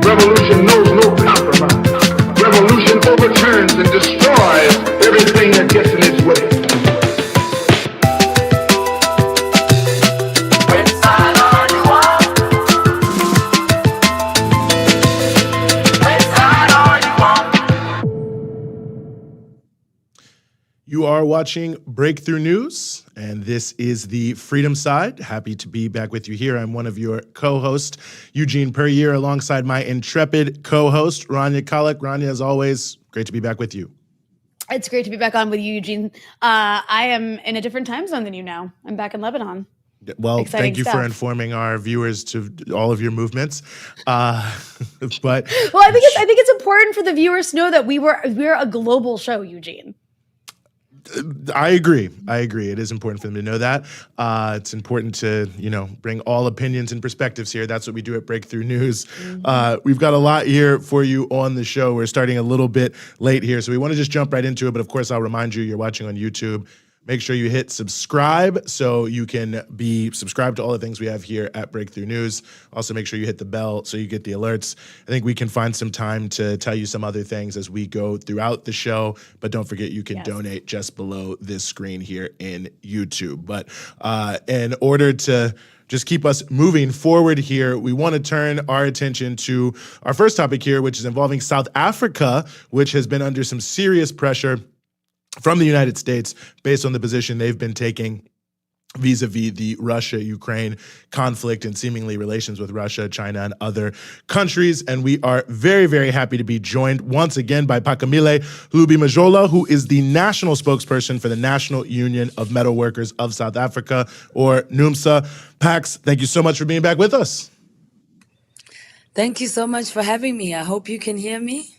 Revolution knows no compromise. Revolution overturns and destroys everything that gets in its way. You are watching Breakthrough News, and this is the Freedom Side. Happy to be back with you here. I'm one of your co-hosts, Eugene Puryear, alongside my intrepid co-host, Rania Khalek. Rania, as always, great to be back with you. It's great to be back on with you, Eugene. I am in a different time zone than you now. I'm back in Lebanon. Well, Exciting thank you stuff. for informing our viewers to all of your movements. But well, I think it's important for the viewers to know that we're a global show, Eugene. I agree. It is important for them to know that. It's important to, bring all opinions and perspectives here. That's what we do at Breakthrough News. We've got a lot here for you on the show. We're starting a little bit late here, so we want to just jump right into it. But of course, I'll remind you, you're watching on YouTube. Make sure you hit subscribe so you can be subscribed to all the things we have here at Breakthrough News. Also, make sure you hit the bell so you get the alerts. I think we can find some time to tell you some other things as we go throughout the show, but don't forget you can donate just below this screen here in YouTube. But in order to just keep us moving forward here, we want to turn our attention to our first topic here, which is involving South Africa, which has been under some serious pressure from the United States based on the position they've been taking vis-a-vis the Russia-Ukraine conflict and seemingly relations with Russia, China, and other countries. And we are very, very happy to be joined once again by Phakamile Hlubi-Majola, who is the national spokesperson for the National Union of Metal Workers of South Africa, or NUMSA. Pax, thank you so much for being back with us. Thank you so much for having me. I hope you can hear me.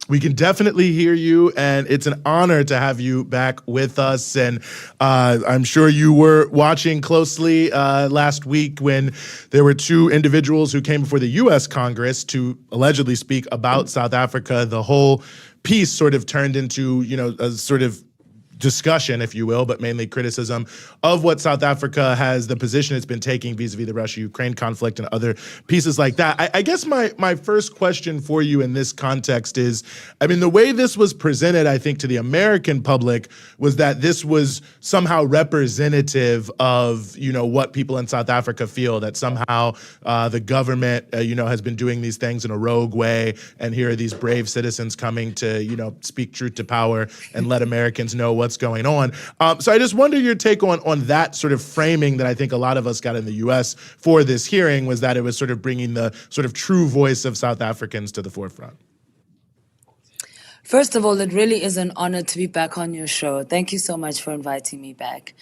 We can definitely hear you, and it's an honor to have you back with us. And I'm sure you were watching closely last week when there were two individuals who came before the U.S. Congress to allegedly speak about South Africa. The whole piece sort of turned into, a sort of discussion, if you will, but mainly criticism of what South Africa has, the position it's been taking vis-a-vis the Russia-Ukraine conflict and other pieces like that. I guess my first question for you in this context is, the way this was presented, I think, to the American public was that this was somehow representative of, what people in South Africa feel, that somehow the government, has been doing these things in a rogue way, and here are these brave citizens coming to, speak truth to power and let Americans know what's going on. So I just wonder your take on that sort of framing that I think a lot of us got in the U.S. for this hearing, was that it was sort of bringing the sort of true voice of South Africans to the forefront. First of all, it really is an honor to be back on your show. Thank you so much for inviting me back.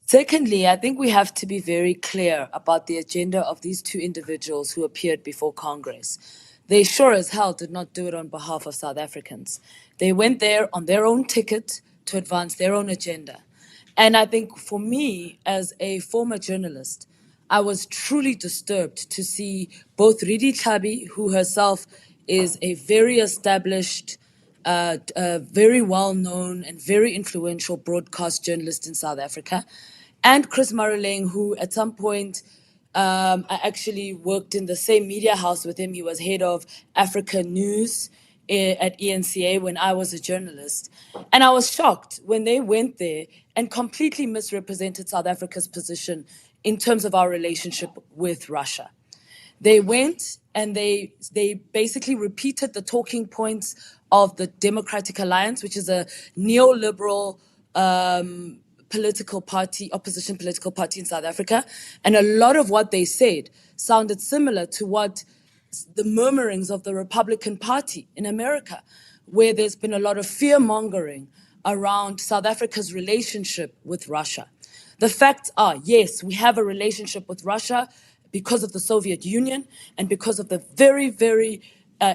Secondly, I think we have to be very clear about the agenda of these two individuals who appeared before Congress. They sure as hell did not do it on behalf of South Africans. They went there on their own ticket to advance their own agenda. And I think for me, as a former journalist, I was truly disturbed to see both Ridi Tlhabi, who herself is a very established, very well-known and very influential broadcast journalist in South Africa, and Chris Maruleng, who at some point I actually worked in the same media house with him. He was head of Africa News at ENCA when I was a journalist. And I was shocked when they went there and completely misrepresented South Africa's position in terms of our relationship with Russia. They went and they basically repeated the talking points of the Democratic Alliance, which is a neoliberal opposition political party in South Africa. And a lot of what they said sounded similar to what the murmurings of the Republican Party in America, where there's been a lot of fear-mongering around South Africa's relationship with Russia. The facts are, yes, we have a relationship with Russia because of the Soviet Union and because of the very, very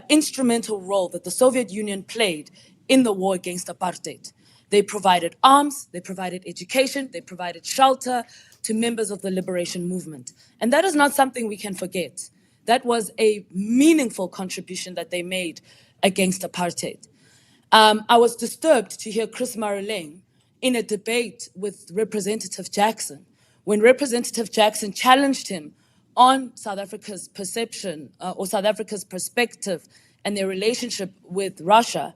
instrumental role that the Soviet Union played in the war against apartheid. They provided arms, they provided education, they provided shelter to members of the liberation movement. And that is not something we can forget. That was a meaningful contribution that they made against apartheid. I was disturbed to hear Chris Maruleng in a debate with Representative Jackson, when Representative Jackson challenged him on South Africa's perception or South Africa's perspective and their relationship with Russia.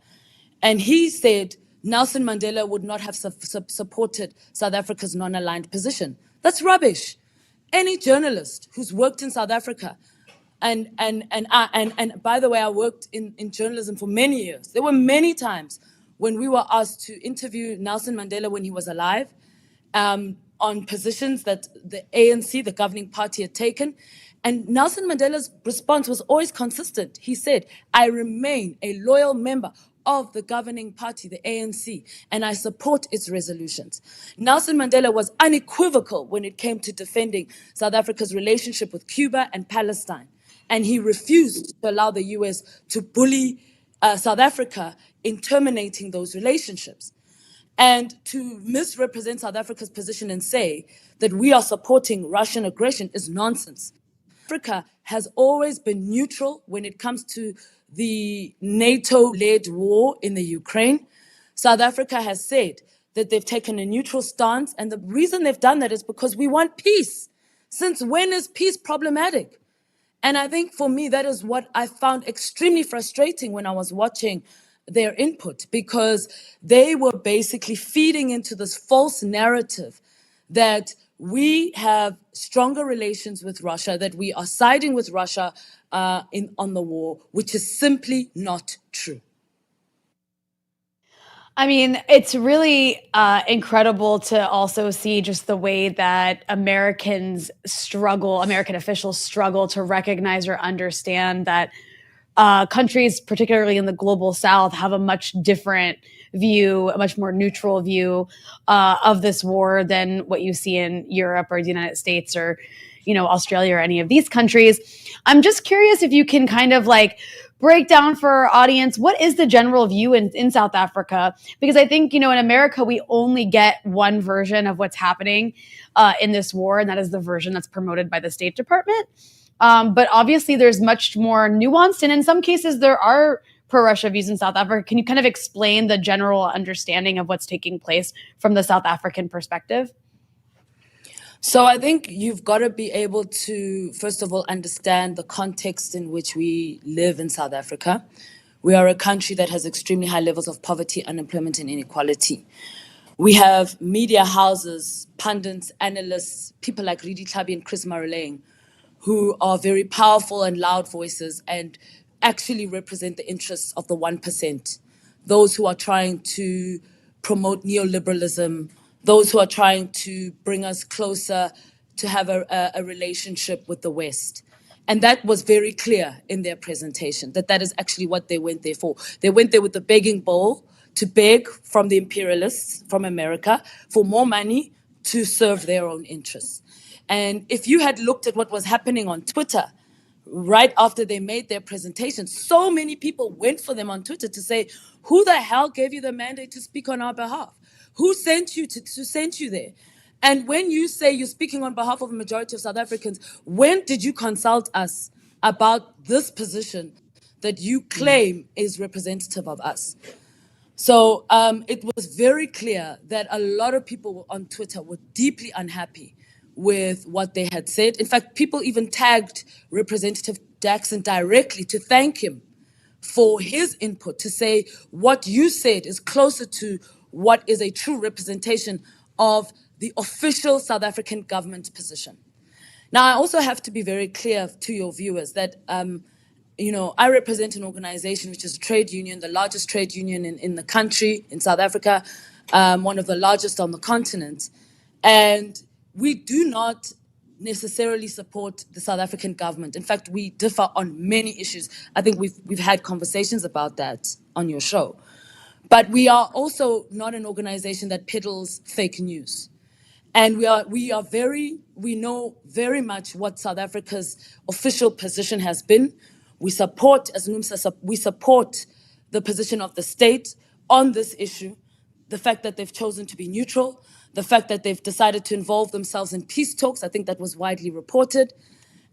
And he said Nelson Mandela would not have supported South Africa's non-aligned position. That's rubbish. Any journalist who's worked in South Africa, and by the way, I worked in journalism for many years. There were many times when we were asked to interview Nelson Mandela when he was alive, on positions that the ANC, the governing party, had taken. And Nelson Mandela's response was always consistent. He said, I remain a loyal member of the governing party, the ANC, and I support its resolutions. Nelson Mandela was unequivocal when it came to defending South Africa's relationship with Cuba and Palestine. And he refused to allow the US to bully South Africa in terminating those relationships. And to misrepresent South Africa's position and say that we are supporting Russian aggression is nonsense. Africa has always been neutral when it comes to the NATO-led war in the Ukraine. South Africa has said that they've taken a neutral stance, and the reason they've done that is because we want peace. Since when is peace problematic? And I think for me, that is what I found extremely frustrating when I was watching their input, because they were basically feeding into this false narrative that we have stronger relations with Russia, that we are siding with Russia on the war, which is simply not true. I mean, it's really incredible to also see just the way that American officials struggle to recognize or understand that countries, particularly in the global South, have a much different view, a much more neutral view of this war than what you see in Europe or the United States or, Australia or any of these countries. I'm just curious if you can kind of break down for our audience, what is the general view in South Africa? Because I think, in America, we only get one version of what's happening in this war, and that is the version that's promoted by the State Department. But obviously, there's much more nuanced, and in some cases, there are pro-Russia views in South Africa. Can you kind of explain the general understanding of what's taking place from the South African perspective? So I think you've got to be able to, first of all, understand the context in which we live in South Africa. We are a country that has extremely high levels of poverty, unemployment, and inequality. We have media houses, pundits, analysts, people like Ridi Tlhabi and Chris Maroleng, who are very powerful and loud voices and actually represent the interests of the 1%, those who are trying to promote neoliberalism, those who are trying to bring us closer to have a relationship with the West. And that was very clear in their presentation, that is actually what they went there for. They went there with the begging bowl to beg from the imperialists, from America, for more money to serve their own interests. And if you had looked at what was happening on Twitter, right after they made their presentation, so many people went for them on Twitter to say, who the hell gave you the mandate to speak on our behalf? Who sent you to sent you there? And when you say you're speaking on behalf of a majority of South Africans, when did you consult us about this position that you claim is representative of us? So it was very clear that a lot of people on Twitter were deeply unhappy with what they had said. In fact, people even tagged Representative Jackson directly to thank him for his input, to say what you said is closer to what is a true representation of the official South African government position. Now, I also have to be very clear to your viewers that, I represent an organization which is a trade union, the largest trade union in the country, in South Africa, one of the largest on the continent. And we do not necessarily support the South African government. In fact, we differ on many issues. I think we've had conversations about that on your show. But we are also not an organization that peddles fake news. And we know very much what South Africa's official position has been. We support, as NUMSA, we support the position of the state on this issue, the fact that they've chosen to be neutral, the fact that they've decided to involve themselves in peace talks. I think that was widely reported.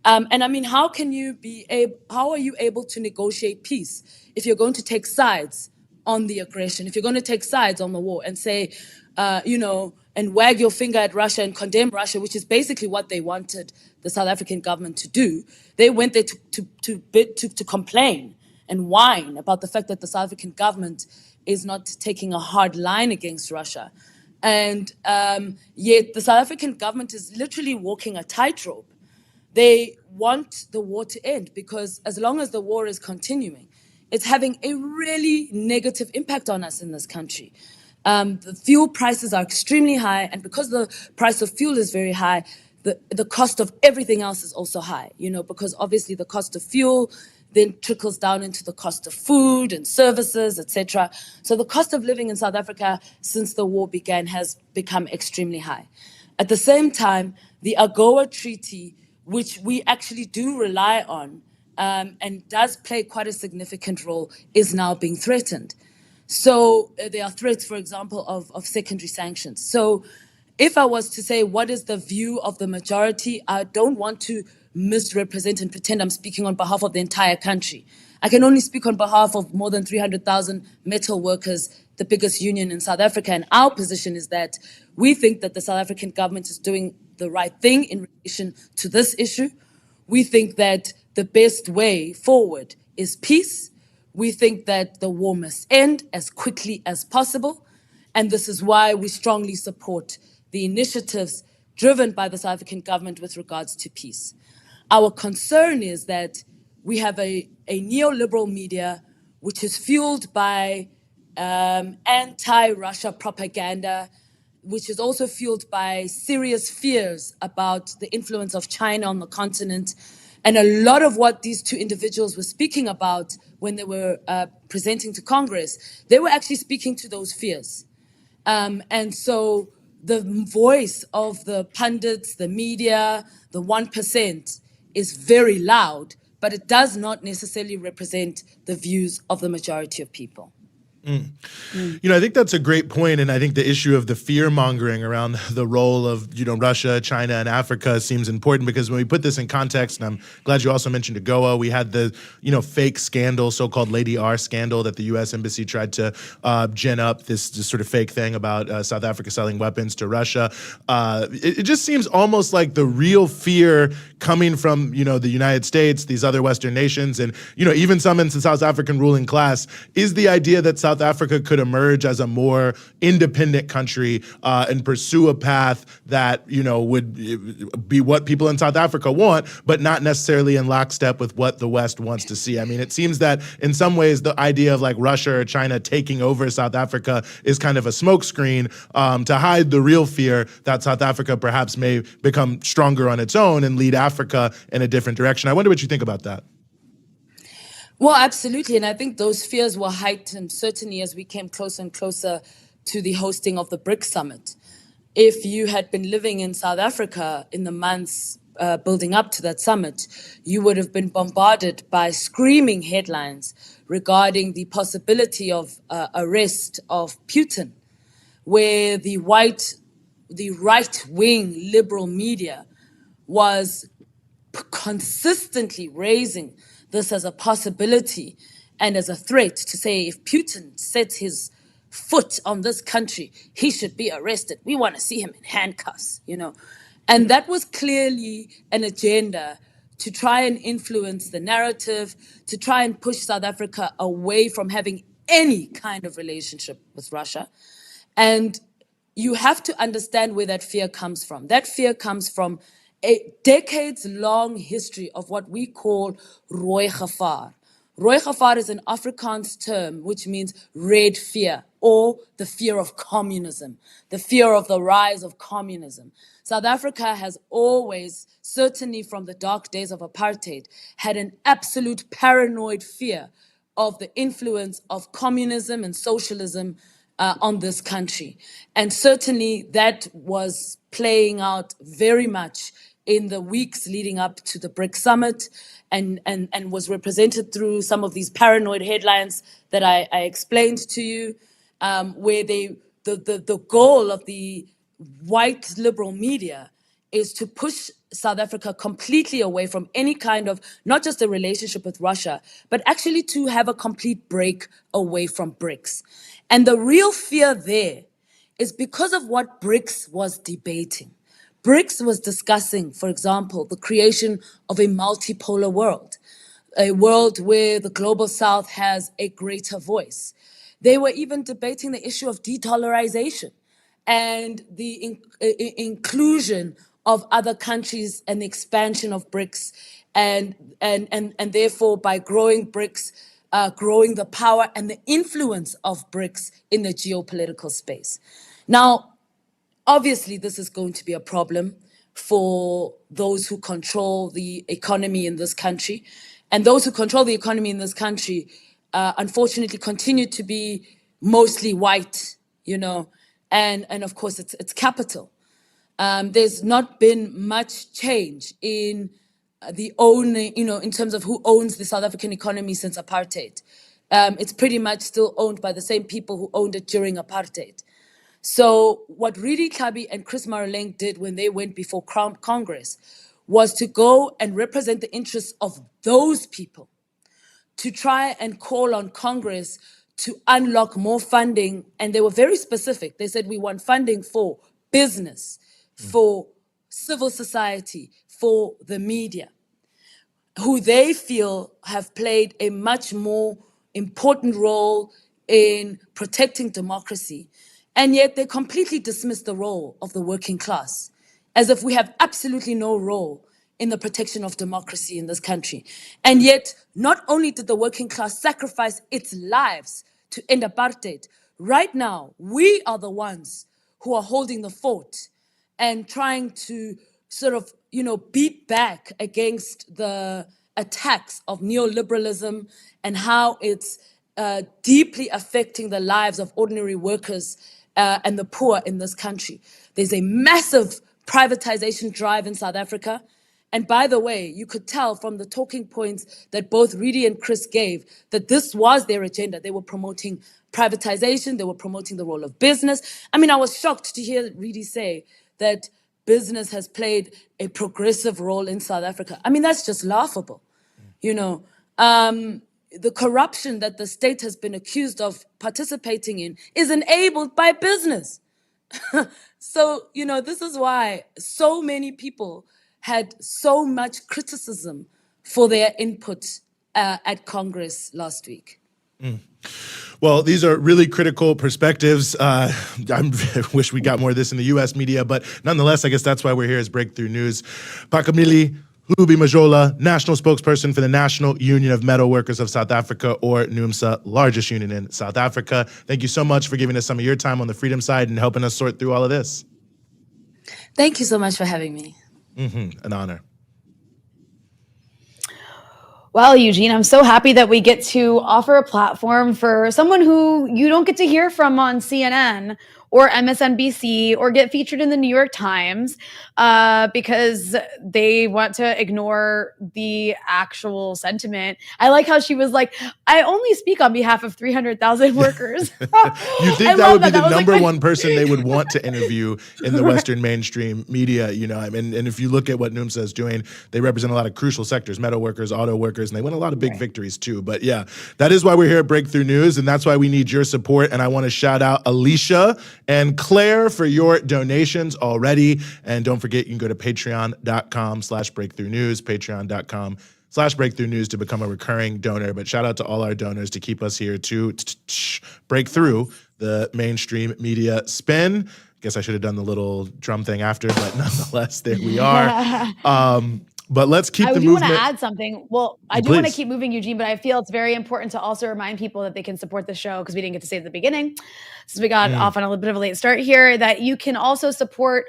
And I mean, how are you able to negotiate peace if you're going to take sides on the aggression, if you're going to take sides on the war and say, and wag your finger at Russia and condemn Russia, which is basically what they wanted the South African government to do, they went there to complain and whine about the fact that the South African government is not taking a hard line against Russia. And yet the South African government is literally walking a tightrope. They want the war to end because as long as the war is continuing, it's having a really negative impact on us in this country. The fuel prices are extremely high, and because the price of fuel is very high, the cost of everything else is also high, because obviously the cost of fuel then trickles down into the cost of food and services, etc. So the cost of living in South Africa since the war began has become extremely high. At the same time, the AGOA Treaty, which we actually do rely on and does play quite a significant role, is now being threatened. So there are threats, for example, of secondary sanctions. So if I was to say what is the view of the majority, I don't want to misrepresent and pretend I'm speaking on behalf of the entire country. I can only speak on behalf of more than 300,000 metal workers, the biggest union in South Africa. And our position is that we think that the South African government is doing the right thing in relation to this issue. We think that the best way forward is peace. We think that the war must end as quickly as possible. And this is why we strongly support the initiatives driven by the South African government with regards to peace. Our concern is that we have a neoliberal media which is fueled by anti-Russia propaganda, which is also fueled by serious fears about the influence of China on the continent. And a lot of what these two individuals were speaking about when they were presenting to Congress, they were actually speaking to those fears. And so the voice of the pundits, the media, the 1% is very loud, but it does not necessarily represent the views of the majority of people. I think that's a great point, and I think the issue of the fear-mongering around the role of, Russia, China, and Africa seems important because when we put this in context, and I'm glad you also mentioned AGOA, we had the, fake scandal, so-called Lady R scandal that the U.S. Embassy tried to gin up, this sort of fake thing about South Africa selling weapons to Russia. It just seems almost like the real fear coming from, the United States, these other Western nations, and, even some in the South African ruling class, is the idea that South Africa could emerge as a more independent country and pursue a path that, would be what people in South Africa want, but not necessarily in lockstep with what the West wants to see. I mean, it seems that in some ways the idea of like Russia or China taking over South Africa is kind of a smokescreen to hide the real fear that South Africa perhaps may become stronger on its own and lead Africa in a different direction. I wonder what you think about that. Well, absolutely. And I think those fears were heightened certainly as we came closer and closer to the hosting of the BRICS summit. If you had been living in South Africa in the months building up to that summit, you would have been bombarded by screaming headlines regarding the possibility of arrest of Putin, where the right-wing liberal media was consistently raising this as a possibility and as a threat to say if Putin sets his foot on this country, he should be arrested. We want to see him in handcuffs, And that was clearly an agenda to try and influence the narrative, to try and push South Africa away from having any kind of relationship with Russia. And you have to understand where that fear comes from. That fear comes from a decades-long history of what we call rooi gevaar. Rooi gevaar is an Afrikaans term which means red fear or the fear of communism, the fear of the rise of communism. South Africa has always, certainly from the dark days of apartheid, had an absolute paranoid fear of the influence of communism and socialism on this country. And certainly that was playing out very much in the weeks leading up to the BRICS summit and was represented through some of these paranoid headlines that I explained to you, where the goal of the white liberal media is to push South Africa completely away from any kind of, not just a relationship with Russia, but actually to have a complete break away from BRICS. And the real fear there is because of what BRICS was debating. BRICS was discussing, for example, the creation of a multipolar world, a world where the global south has a greater voice. They were even debating the issue of de-dollarization and the inclusion of other countries and the expansion of BRICS, and therefore by growing BRICS, growing the power and the influence of BRICS in the geopolitical space. Now, obviously, this is going to be a problem for those who control the economy in this country. And those who control the economy in this country, unfortunately, continue to be mostly white, and of course, it's capital. There's not been much change in the owning, in terms of who owns the South African economy since apartheid. It's pretty much still owned by the same people who owned it during apartheid. So what Rudi Tlhabi and Chris Maroleng did when they went before Congress was to go and represent the interests of those people, to try and call on Congress to unlock more funding. And they were very specific. They said, we want funding for business, for civil society, for the media, who they feel have played a much more important role in protecting democracy. And yet they completely dismiss the role of the working class, as if we have absolutely no role in the protection of democracy in this country. And yet, not only did the working class sacrifice its lives to end apartheid, right now, we are the ones who are holding the fort and trying to sort of, beat back against the attacks of neoliberalism and how it's deeply affecting the lives of ordinary workers and the poor in this country. There's a massive privatization drive in South Africa. And by the way, you could tell from the talking points that both Rudi and Chris gave that this was their agenda. They were promoting privatization. They were promoting the role of business. I mean, I was shocked to hear Rudi say that business has played a progressive role in South Africa. I mean, that's just laughable. The corruption that the state has been accused of participating in is enabled by business. So, this is why so many people had so much criticism for their input at Congress last week. Well, these are really critical perspectives. I wish we got more of this in the U.S. media, but nonetheless, I guess that's why we're here as Breakthrough News. Pakamili Hlubi Majola, national spokesperson for the National Union of Metal Workers of South Africa, or NUMSA, largest union in South Africa. Thank you so much for giving us some of your time on the freedom side and helping us sort through all of this. Thank you so much for having me. An honor. Well, Eugene, I'm so happy that we get to offer a platform for someone who you don't get to hear from on CNN or MSNBC or get featured in the New York Times because they want to ignore the actual sentiment. I like how she was like, I only speak on behalf of 300,000 workers. You think that would be the number one person they would want to interview in the Western mainstream media, and if you look at what NUMSA is doing, they represent a lot of crucial sectors, metal workers, auto workers, and they win a lot of big victories too. But yeah, that is why we're here at Breakthrough News, and that's why we need your support. And I want to shout out Alicia and Claire for your donations already. And don't forget, you can go to patreon.com/Breakthrough News, patreon.com/Breakthrough News to become a recurring donor. But shout out to all our donors to keep us here to break through the mainstream media spin. Guess I should have done the little drum thing after, but nonetheless, there we are. But let's keep the movement. I do want to add something. Well, I do want to keep moving, Eugene, but I feel it's very important to also remind people that they can support the show because we didn't get to say at the beginning, since we got off on a little bit of a late start here, that you can also support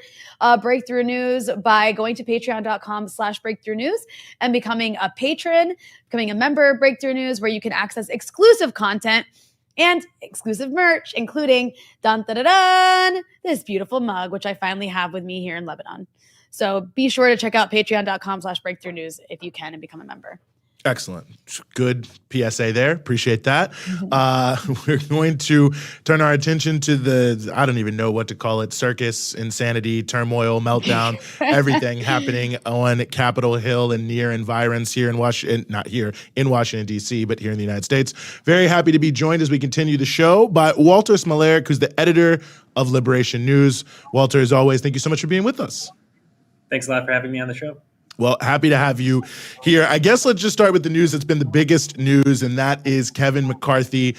Breakthrough News by going to patreon.com/Breakthrough News and becoming a patron, becoming a member of Breakthrough News, where you can access exclusive content and exclusive merch, including this beautiful mug, which I finally have with me here in Lebanon. So be sure to check out patreon.com/Breakthrough News if you can and become a member. Excellent. Good PSA there. Appreciate that. We're going to turn our attention to the, I don't even know what to call it, circus, insanity, turmoil, meltdown, everything happening on Capitol Hill and near environs here in Washington, not here in Washington, D.C., but here in the United States. Very happy to be joined as we continue the show by Walter Smolarek, who's the editor of Liberation News. Walter, as always, thank you so much for being with us. Thanks a lot for having me on the show. Well, happy to have you here. I guess let's just start with the news that's been the biggest news, and that is Kevin McCarthy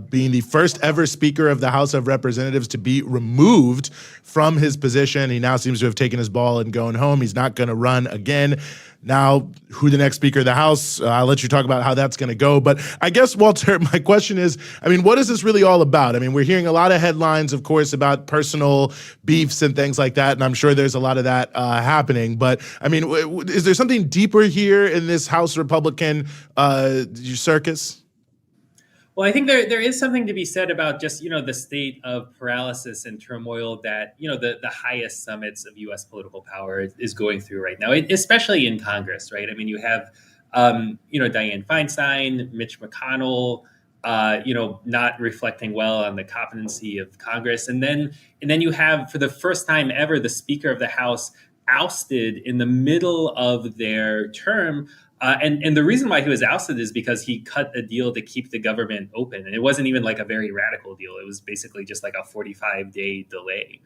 being the first ever Speaker of the House of Representatives to be removed from his position. He now seems to have taken his ball and going home. He's not going to run again. Now, who the next Speaker of the House? I'll let you talk about how that's going to go. But I guess, Walter, my question is, what is this really all about? We're hearing a lot of headlines, of course, about personal beefs and things like that, and I'm sure there's a lot of that happening. But, is there something deeper here in this House Republican circus? Well, I think there is something to be said about just, the state of paralysis and turmoil that, the highest summits of U.S. political power is going through right now, especially in Congress, right? You have, Dianne Feinstein, Mitch McConnell, not reflecting well on the competency of Congress. And then you have, for the first time ever, the Speaker of the House ousted in the middle of their term. And the reason why he was ousted is because he cut a deal to keep the government open. And it wasn't even like a very radical deal. It was basically just like a 45-day delay.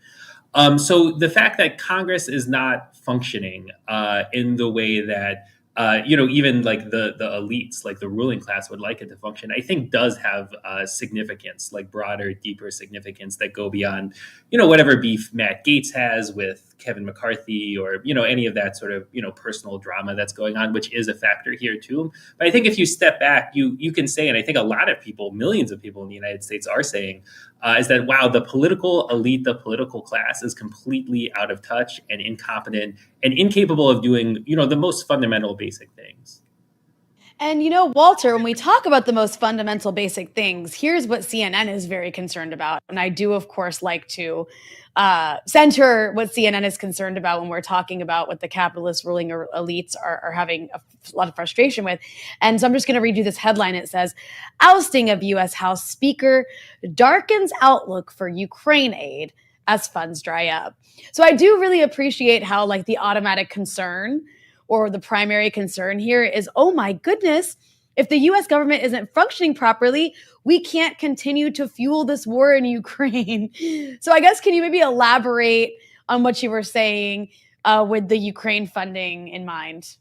So the fact that Congress is not functioning in the way that, even like the elites, like the ruling class would like it to function, I think does have significance, like broader, deeper significance that go beyond, whatever beef Matt Gaetz has with Kevin McCarthy or, any of that sort of, personal drama that's going on, which is a factor here too. But I think if you step back, you can say, and I think a lot of people, millions of people in the United States are saying, is that, wow, the political elite, the political class is completely out of touch and incompetent and incapable of doing, the most fundamental basic things. And, Walter, when we talk about the most fundamental basic things, here's what CNN is very concerned about. And I do, of course, like to center what CNN is concerned about when we're talking about what the capitalist ruling elites are having a lot of frustration with. And so I'm just going to read you this headline. It says, ousting of U.S. House Speaker darkens outlook for Ukraine aid as funds dry up. So I do really appreciate how the automatic concern or the primary concern here is, oh my goodness, if the U.S. government isn't functioning properly, we can't continue to fuel this war in Ukraine. So I guess, can you maybe elaborate on what you were saying with the Ukraine funding in mind?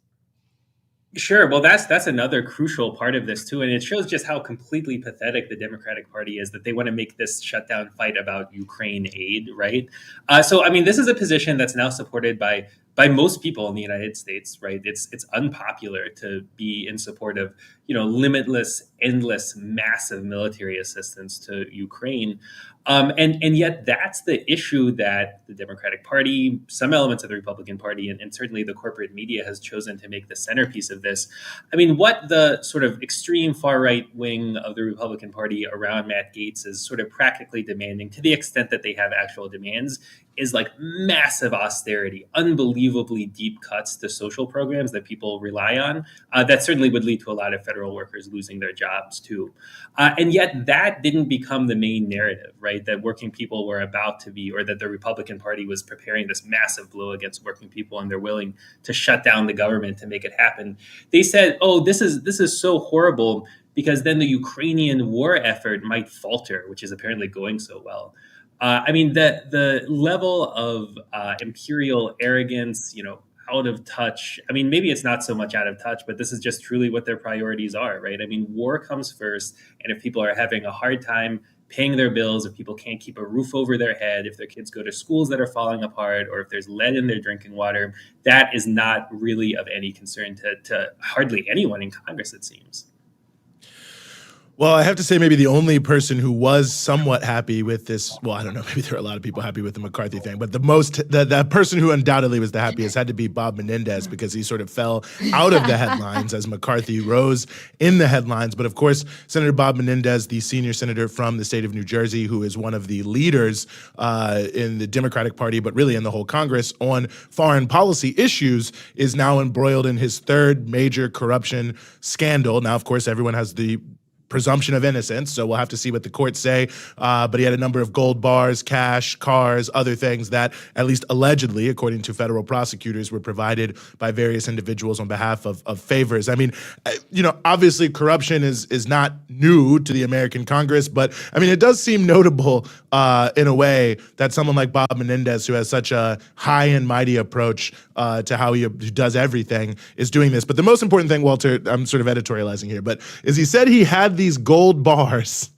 Sure. Well, that's another crucial part of this too. And it shows just how completely pathetic the Democratic Party is, that they want to make this shutdown fight about Ukraine aid, right? So this is a position that's now supported by most people in the United States, right? It's unpopular to be in support of, limitless, endless, massive military assistance to Ukraine. And yet that's the issue that the Democratic Party, some elements of the Republican Party, and certainly the corporate media has chosen to make the centerpiece of this. What the sort of extreme far right wing of the Republican Party around Matt Gaetz is sort of practically demanding, to the extent that they have actual demands, is like massive austerity, unbelievably deep cuts to social programs that people rely on. That certainly would lead to a lot of federal workers losing their jobs too. And yet that didn't become the main narrative, right? That working people were about to be, or that the Republican Party was preparing this massive blow against working people and they're willing to shut down the government to make it happen. They said, oh, this is so horrible because then the Ukrainian war effort might falter, which is apparently going so well. The level of imperial arrogance, out of touch. Maybe it's not so much out of touch, but this is just truly what their priorities are, right? War comes first. And if people are having a hard time paying their bills, if people can't keep a roof over their head, if their kids go to schools that are falling apart, or if there's lead in their drinking water, that is not really of any concern to hardly anyone in Congress, it seems. Well, I have to say maybe the only person who was somewhat happy with this, well, I don't know, maybe there are a lot of people happy with the McCarthy thing, but the person who undoubtedly was the happiest had to be Bob Menendez, because he sort of fell out of the headlines as McCarthy rose in the headlines. But of course, Senator Bob Menendez, the senior senator from the state of New Jersey, who is one of the leaders in the Democratic Party, but really in the whole Congress on foreign policy issues, is now embroiled in his third major corruption scandal. Now, of course, everyone has the presumption of innocence, so we'll have to see what the courts say. But he had a number of gold bars, cash, cars, other things that, at least allegedly, according to federal prosecutors, were provided by various individuals on behalf of favors. I mean, obviously corruption is not new to the American Congress, but I mean, it does seem notable in a way that someone like Bob Menendez, who has such a high and mighty approach to how he does everything, is doing this. But the most important thing, Walter, I'm sort of editorializing here, but is he said he had these gold bars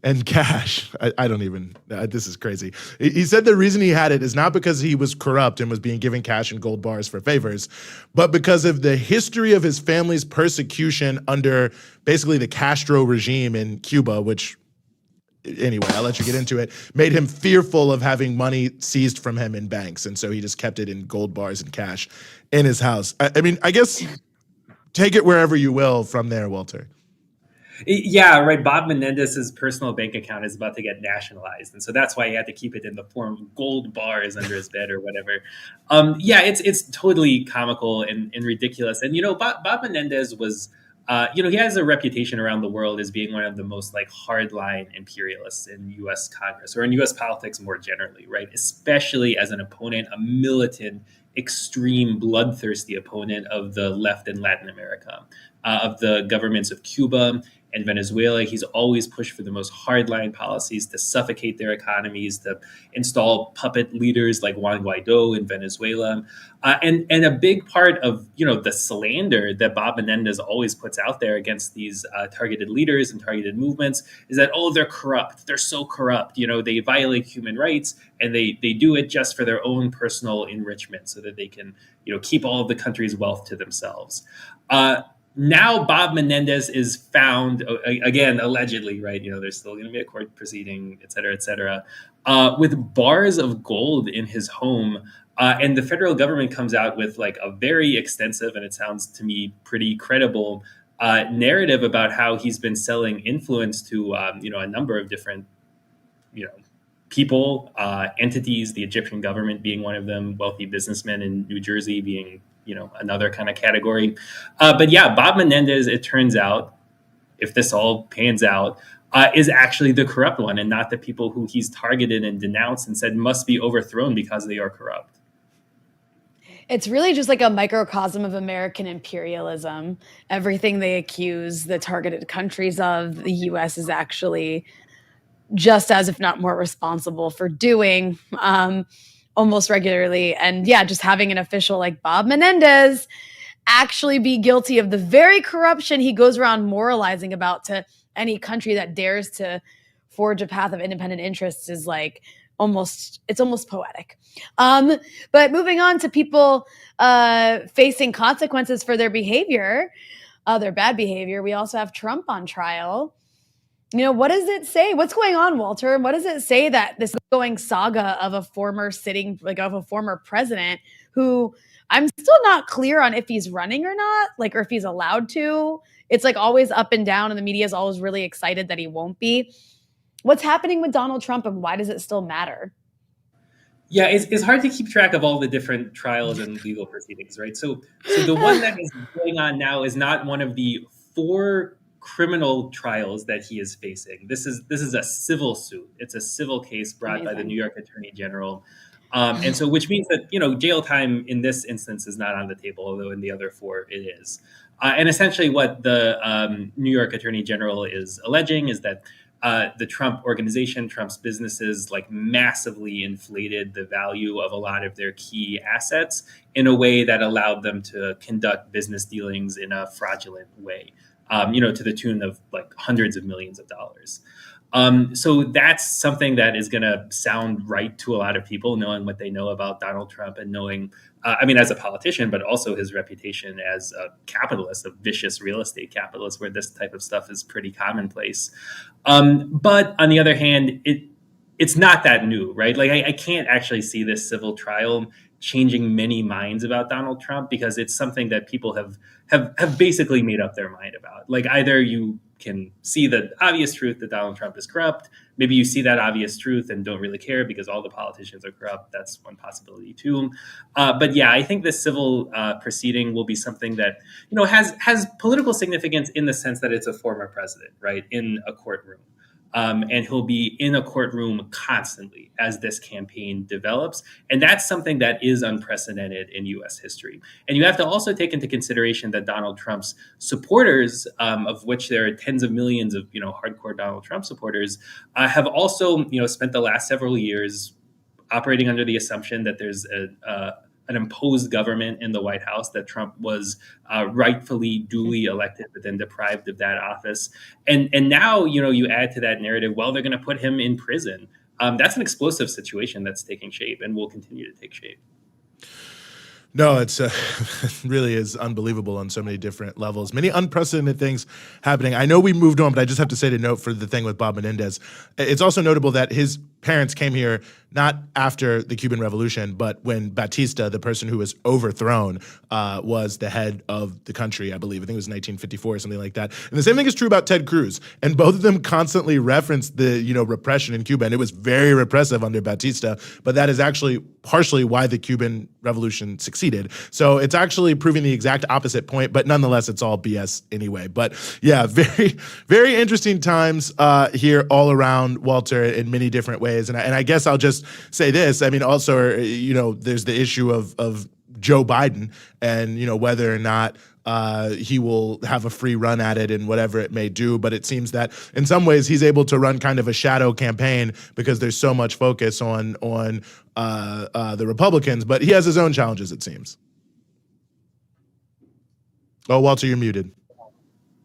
and cash. I don't even, this is crazy. He said the reason he had it is not because he was corrupt and was being given cash and gold bars for favors, but because of the history of his family's persecution under basically the Castro regime in Cuba, which, anyway, I'll let you get into it, made him fearful of having money seized from him in banks. And so he just kept it in gold bars and cash in his house. I mean, I guess take it wherever you will from there, Walter. Yeah, right. Bob Menendez's personal bank account is about to get nationalized, and so that's why he had to keep it in the form of gold bars under his bed or whatever. Yeah, it's totally comical and ridiculous. And Bob Menendez was, he has a reputation around the world as being one of the most hardline imperialists in U.S. Congress or in U.S. politics more generally, right? Especially as an opponent, a militant, extreme, bloodthirsty opponent of the left in Latin America, of the governments of Cuba and Venezuela. He's always pushed for the most hardline policies to suffocate their economies, to install puppet leaders like Juan Guaido in Venezuela. And a big part of, the slander that Bob Menendez always puts out there against these targeted leaders and targeted movements is that, they're corrupt. They're so corrupt. They violate human rights, and they do it just for their own personal enrichment so that they can, keep all of the country's wealth to themselves. Now Bob Menendez is found, again, allegedly, right? There's still going to be a court proceeding, et cetera, with bars of gold in his home. And the federal government comes out with a very extensive, and it sounds to me pretty credible, narrative about how he's been selling influence to, a number of different, people, entities, the Egyptian government being one of them, wealthy businessmen in New Jersey being another kind of category. But yeah, Bob Menendez, it turns out, if this all pans out, is actually the corrupt one and not the people who he's targeted and denounced and said must be overthrown because they are corrupt. It's really just like a microcosm of American imperialism. Everything they accuse the targeted countries of, the U.S. is actually just as, if not more, responsible for doing almost regularly. And yeah, just having an official like Bob Menendez actually be guilty of the very corruption he goes around moralizing about to any country that dares to forge a path of independent interests is almost poetic. But moving on to people facing consequences for their behavior, their bad behavior, we also have Trump on trial. What does it say? What's going on, Walter? What does it say that this ongoing saga of a former president who I'm still not clear on if he's running or not, or if he's allowed to. It's always up and down, and the media is always really excited that he won't be. What's happening with Donald Trump, and why does it still matter? Yeah, it's hard to keep track of all the different trials and legal proceedings, right? So the one that is going on now is not one of the 4 criminal trials that he is facing. This is a civil suit. It's a civil case brought by the New York Attorney General. And so, which means that, jail time in this instance is not on the table, although in the other 4 it is. And essentially what the New York Attorney General is alleging is that the Trump organization, Trump's businesses, massively inflated the value of a lot of their key assets in a way that allowed them to conduct business dealings in a fraudulent way. To the tune of hundreds of millions of dollars. So that's something that is going to sound right to a lot of people, knowing what they know about Donald Trump and knowing, as a politician, but also his reputation as a capitalist, a vicious real estate capitalist, where this type of stuff is pretty commonplace. But on the other hand, it's not that new, right? Like I can't actually see this civil trial changing many minds about Donald Trump, because it's something that people have basically made up their mind about. Like, either you can see the obvious truth that Donald Trump is corrupt. Maybe you see that obvious truth and don't really care because all the politicians are corrupt. That's one possibility too. But yeah, I think this civil proceeding will be something that, has political significance in the sense that it's a former president, right, in a courtroom. And he'll be in a courtroom constantly as this campaign develops. And that's something that is unprecedented in U.S. history. And you have to also take into consideration that Donald Trump's supporters, of which there are tens of millions of, hardcore Donald Trump supporters, have also, spent the last several years operating under the assumption that there's an imposed government in the White House, that Trump was rightfully duly elected, but then deprived of that office. And now, you add to that narrative, well, they're going to put him in prison. That's an explosive situation that's taking shape and will continue to take shape. No, it's really is unbelievable on so many different levels. Many unprecedented things happening. I know we moved on, but I just have to say to note for the thing with Bob Menendez, it's also notable that his parents came here not after the Cuban Revolution, but when Batista, the person who was overthrown, was the head of the country, I believe. I think it was 1954 or something like that. And the same thing is true about Ted Cruz. And both of them constantly referenced the, repression in Cuba. And it was very repressive under Batista, but that is actually partially why the Cuban Revolution succeeded. So it's actually proving the exact opposite point, but nonetheless, it's all BS anyway. But yeah, very, very interesting times here all around, Walter, in many different ways. And I guess I'll just say this. I mean, also, there's the issue of Joe Biden and, whether or not he will have a free run at it and whatever it may do. But it seems that in some ways he's able to run kind of a shadow campaign because there's so much focus on the Republicans. But he has his own challenges, it seems. Oh, Walter, you're muted.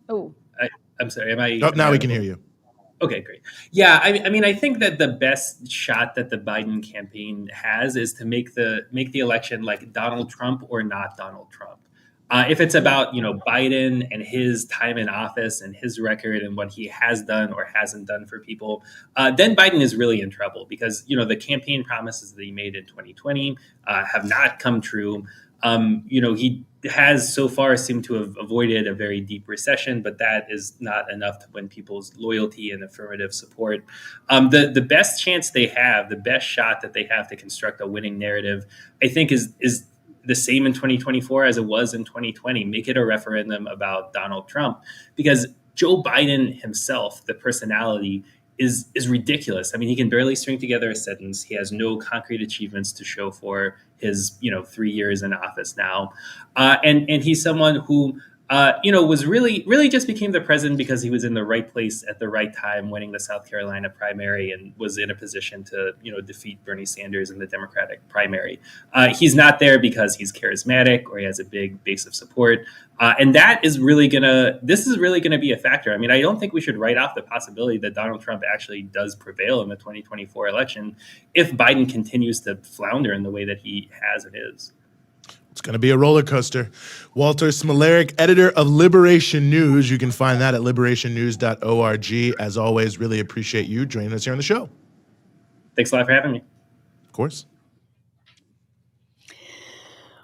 Oh, I'm sorry. Am I? Oh, now we can hear you. Okay, great. Yeah, I think that the best shot that the Biden campaign has is to make the election like Donald Trump or not Donald Trump. If it's about, Biden and his time in office and his record and what he has done or hasn't done for people, then Biden is really in trouble because, the campaign promises that he made in 2020 have not come true. He has so far seemed to have avoided a very deep recession, but that is not enough to win people's loyalty and affirmative support. The best chance they have, the best shot that they have to construct a winning narrative, I think is the same in 2024 as it was in 2020. Make it a referendum about Donald Trump, because Joe Biden himself, the personality, is ridiculous. I mean, he can barely string together a sentence. He has no concrete achievements to show for his, 3 years in office now. And he's someone who, was really just became the president because he was in the right place at the right time, winning the South Carolina primary, and was in a position to, defeat Bernie Sanders in the Democratic primary. He's not there because he's charismatic or he has a big base of support. And this is really going to be a factor. I mean, I don't think we should write off the possibility that Donald Trump actually does prevail in the 2024 election if Biden continues to flounder in the way that he has and is. It's going to be a roller coaster. Walter Smolarek, editor of Liberation News. You can find that at liberationnews.org. As always, really appreciate you joining us here on the show. Thanks a lot for having me. Of course.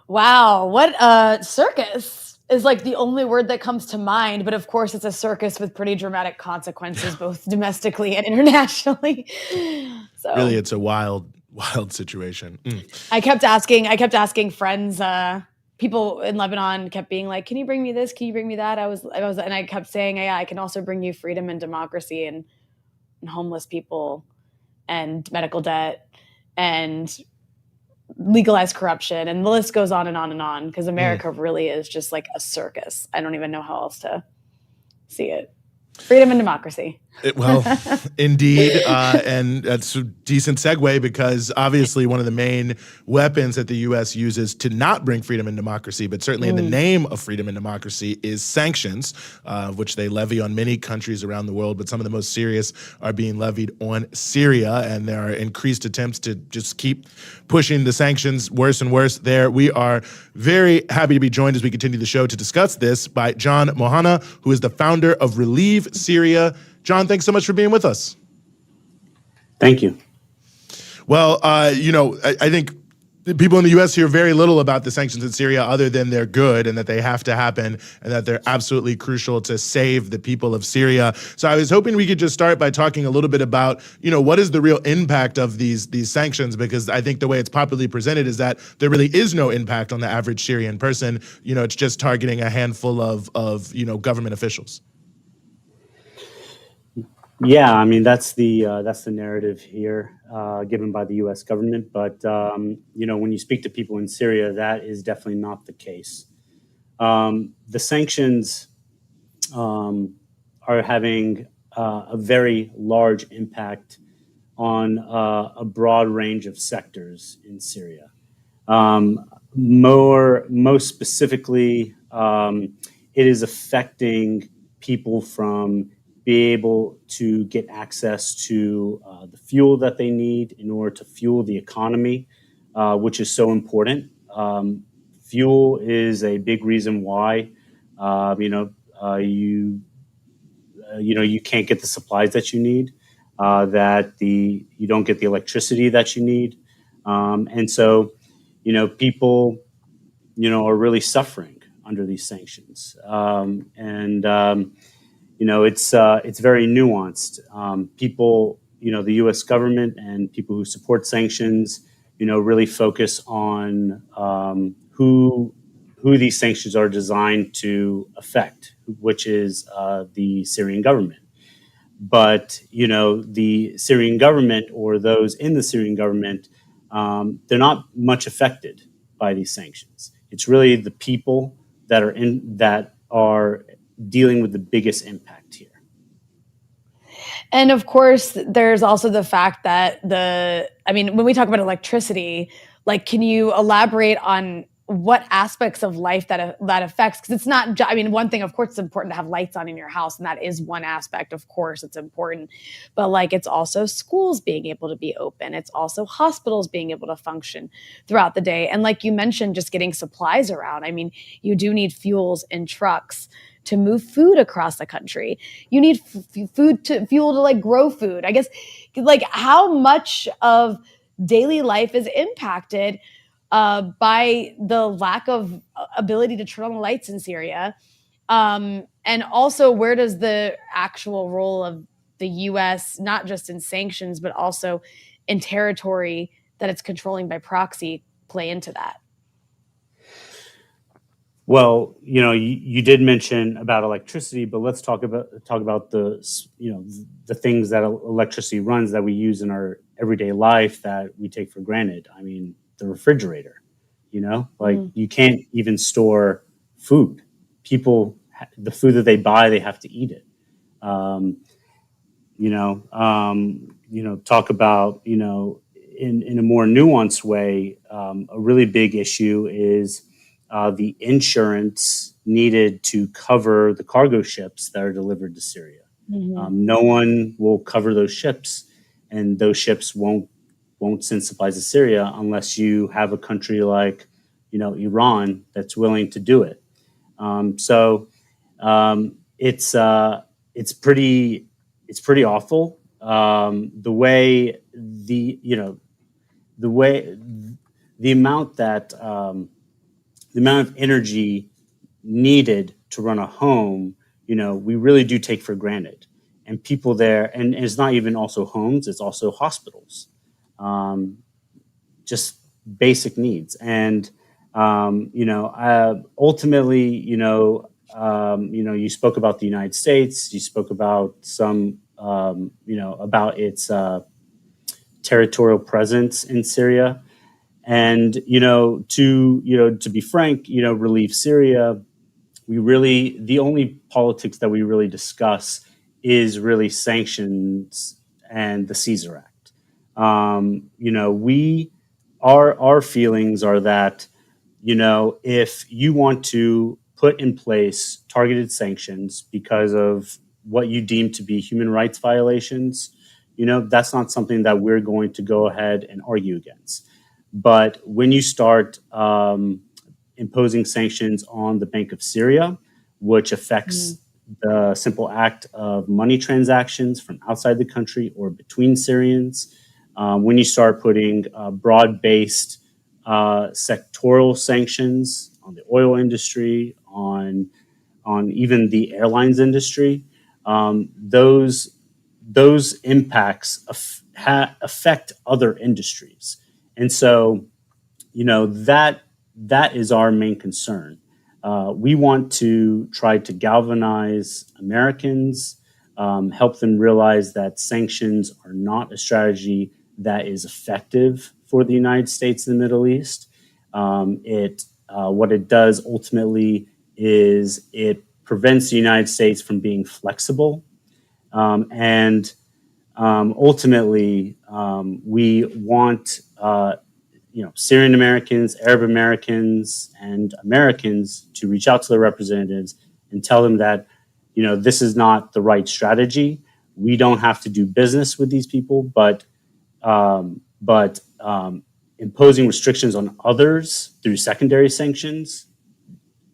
Wow, what a circus is like the only word that comes to mind. But of course, it's a circus with pretty dramatic consequences, both domestically and internationally. So really, it's a wild situation. I kept asking friends, people in Lebanon kept being like, can you bring me this? Can you bring me that? And I kept saying, yeah, I can also bring you freedom and democracy and homeless people and medical debt and legalized corruption. And the list goes on and on and on, because America really is just like a circus. I don't even know how else to see it. Freedom and democracy. Well, indeed, and that's a decent segue because obviously one of the main weapons that the U.S. uses to not bring freedom and democracy, but certainly in the name of freedom and democracy, is sanctions, which they levy on many countries around the world, but some of the most serious are being levied on Syria, and there are increased attempts to just keep pushing the sanctions worse and worse there. We are very happy to be joined as we continue the show to discuss this by John Mohana, who is the founder of Relieve Syria. John, thanks so much for being with us. Thank you. Well, I think people in the U.S. hear very little about the sanctions in Syria other than they're good and that they have to happen and that they're absolutely crucial to save the people of Syria. So I was hoping we could just start by talking a little bit about, what is the real impact of these sanctions? Because I think the way it's popularly presented is that there really is no impact on the average Syrian person. It's just targeting a handful of government officials. Yeah, I mean that's the narrative here given by the U.S. government. But when you speak to people in Syria, that is definitely not the case. The sanctions are having a very large impact on a broad range of sectors in Syria. Most specifically, it is affecting people from be able to get access to the fuel that they need in order to fuel the economy, which is so important. Fuel is a big reason why you can't get the supplies that you need, you don't get the electricity that you need, and so people are really suffering under these sanctions, it's very nuanced. People, the U.S. government and people who support sanctions, really focus on who these sanctions are designed to affect, which is the Syrian government. But the Syrian government or those in the Syrian government, they're not much affected by these sanctions. It's really the people that are dealing with the biggest impact here. And of course, there's also the fact that when we talk about electricity, can you elaborate on what aspects of life that affects? Because it's not, one thing, of course, it's important to have lights on in your house, and that is one aspect. Of course, it's important, but it's also schools being able to be open. It's also hospitals being able to function throughout the day. And like you mentioned, just getting supplies around. You do need fuels in trucks to move food across the country. You need fuel to grow food. I guess, how much of daily life is impacted by the lack of ability to turn on the lights in Syria? And also, where does the actual role of the U.S., not just in sanctions, but also in territory that it's controlling by proxy, play into that? Well, you did mention about electricity, but let's talk about the the things that electricity runs that we use in our everyday life that we take for granted. The refrigerator. You can't even store food. People, the food that they buy, they have to eat it. Talk about in a more nuanced way. A really big issue is the insurance needed to cover the cargo ships that are delivered to Syria. Mm-hmm. No one will cover those ships, and those ships won't send supplies to Syria unless you have a country like, Iran that's willing to do it. It's pretty awful. The amount of energy needed to run a home, we really do take for granted. And people there, and it's not even also homes, it's also hospitals, just basic needs. And, ultimately, you spoke about the United States, you spoke about some, about its territorial presence in Syria. And, to be frank, Relieve Syria, the only politics that we really discuss is really sanctions and the Caesar Act. Our feelings are that, if you want to put in place targeted sanctions because of what you deem to be human rights violations, that's not something that we're going to go ahead and argue against. But when you start imposing sanctions on the Bank of Syria, which affects the simple act of money transactions from outside the country or between Syrians, when you start putting broad-based sectoral sanctions on the oil industry, on even the airlines industry, those impacts affect other industries, and so that is our main concern. We want to try to galvanize Americans, help them realize that sanctions are not a strategy that is effective for the United States in the Middle East. What it does ultimately is it prevents the United States from being flexible, and ultimately we want Syrian Americans, Arab Americans, and Americans to reach out to their representatives and tell them that, this is not the right strategy. We don't have to do business with these people, but imposing restrictions on others through secondary sanctions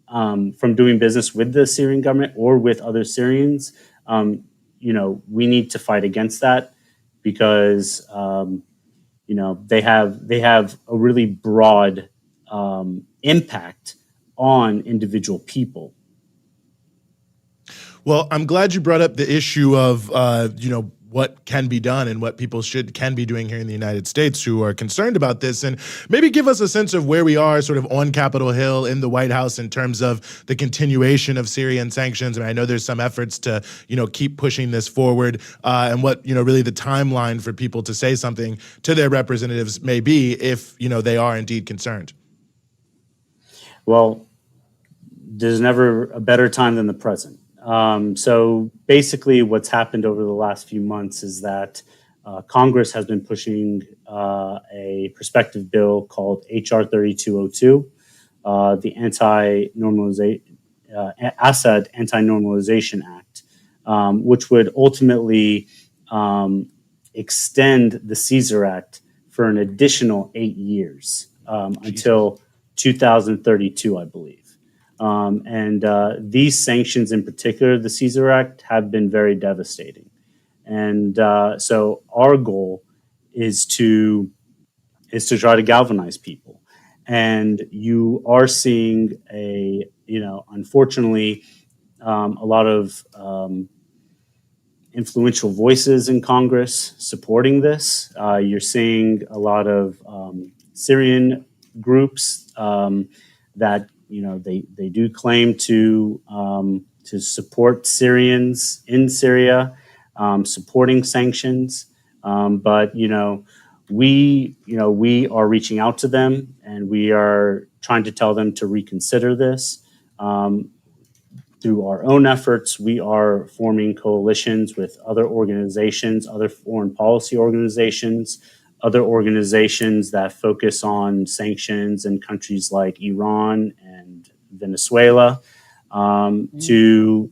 from doing business with the Syrian government or with other Syrians, we need to fight against that because they have a really broad impact on individual people. Well, I'm glad you brought up the issue of what can be done and what people can be doing here in the United States who are concerned about this, and maybe give us a sense of where we are sort of on Capitol Hill in the White House in terms of the continuation of Syrian sanctions. I mean, I know there's some efforts to keep pushing this forward, and what really the timeline for people to say something to their representatives may be if they are indeed concerned. Well, there's never a better time than the present. So basically what's happened over the last few months is that Congress has been pushing a prospective bill called H.R. 3202, the Assad Anti-Normalization Act, which would ultimately extend the Caesar Act for an additional 8 years until 2032, I believe. These sanctions in particular, the Caesar Act, have been very devastating. And so our goal is to try to galvanize people. And you are seeing unfortunately, a lot of influential voices in Congress supporting this. You're seeing a lot of Syrian groups that they do claim to support Syrians in Syria, supporting sanctions. But we are reaching out to them and we are trying to tell them to reconsider this. Through our own efforts, we are forming coalitions with other organizations, other foreign policy organizations, other organizations that focus on sanctions in countries like Iran and Venezuela, to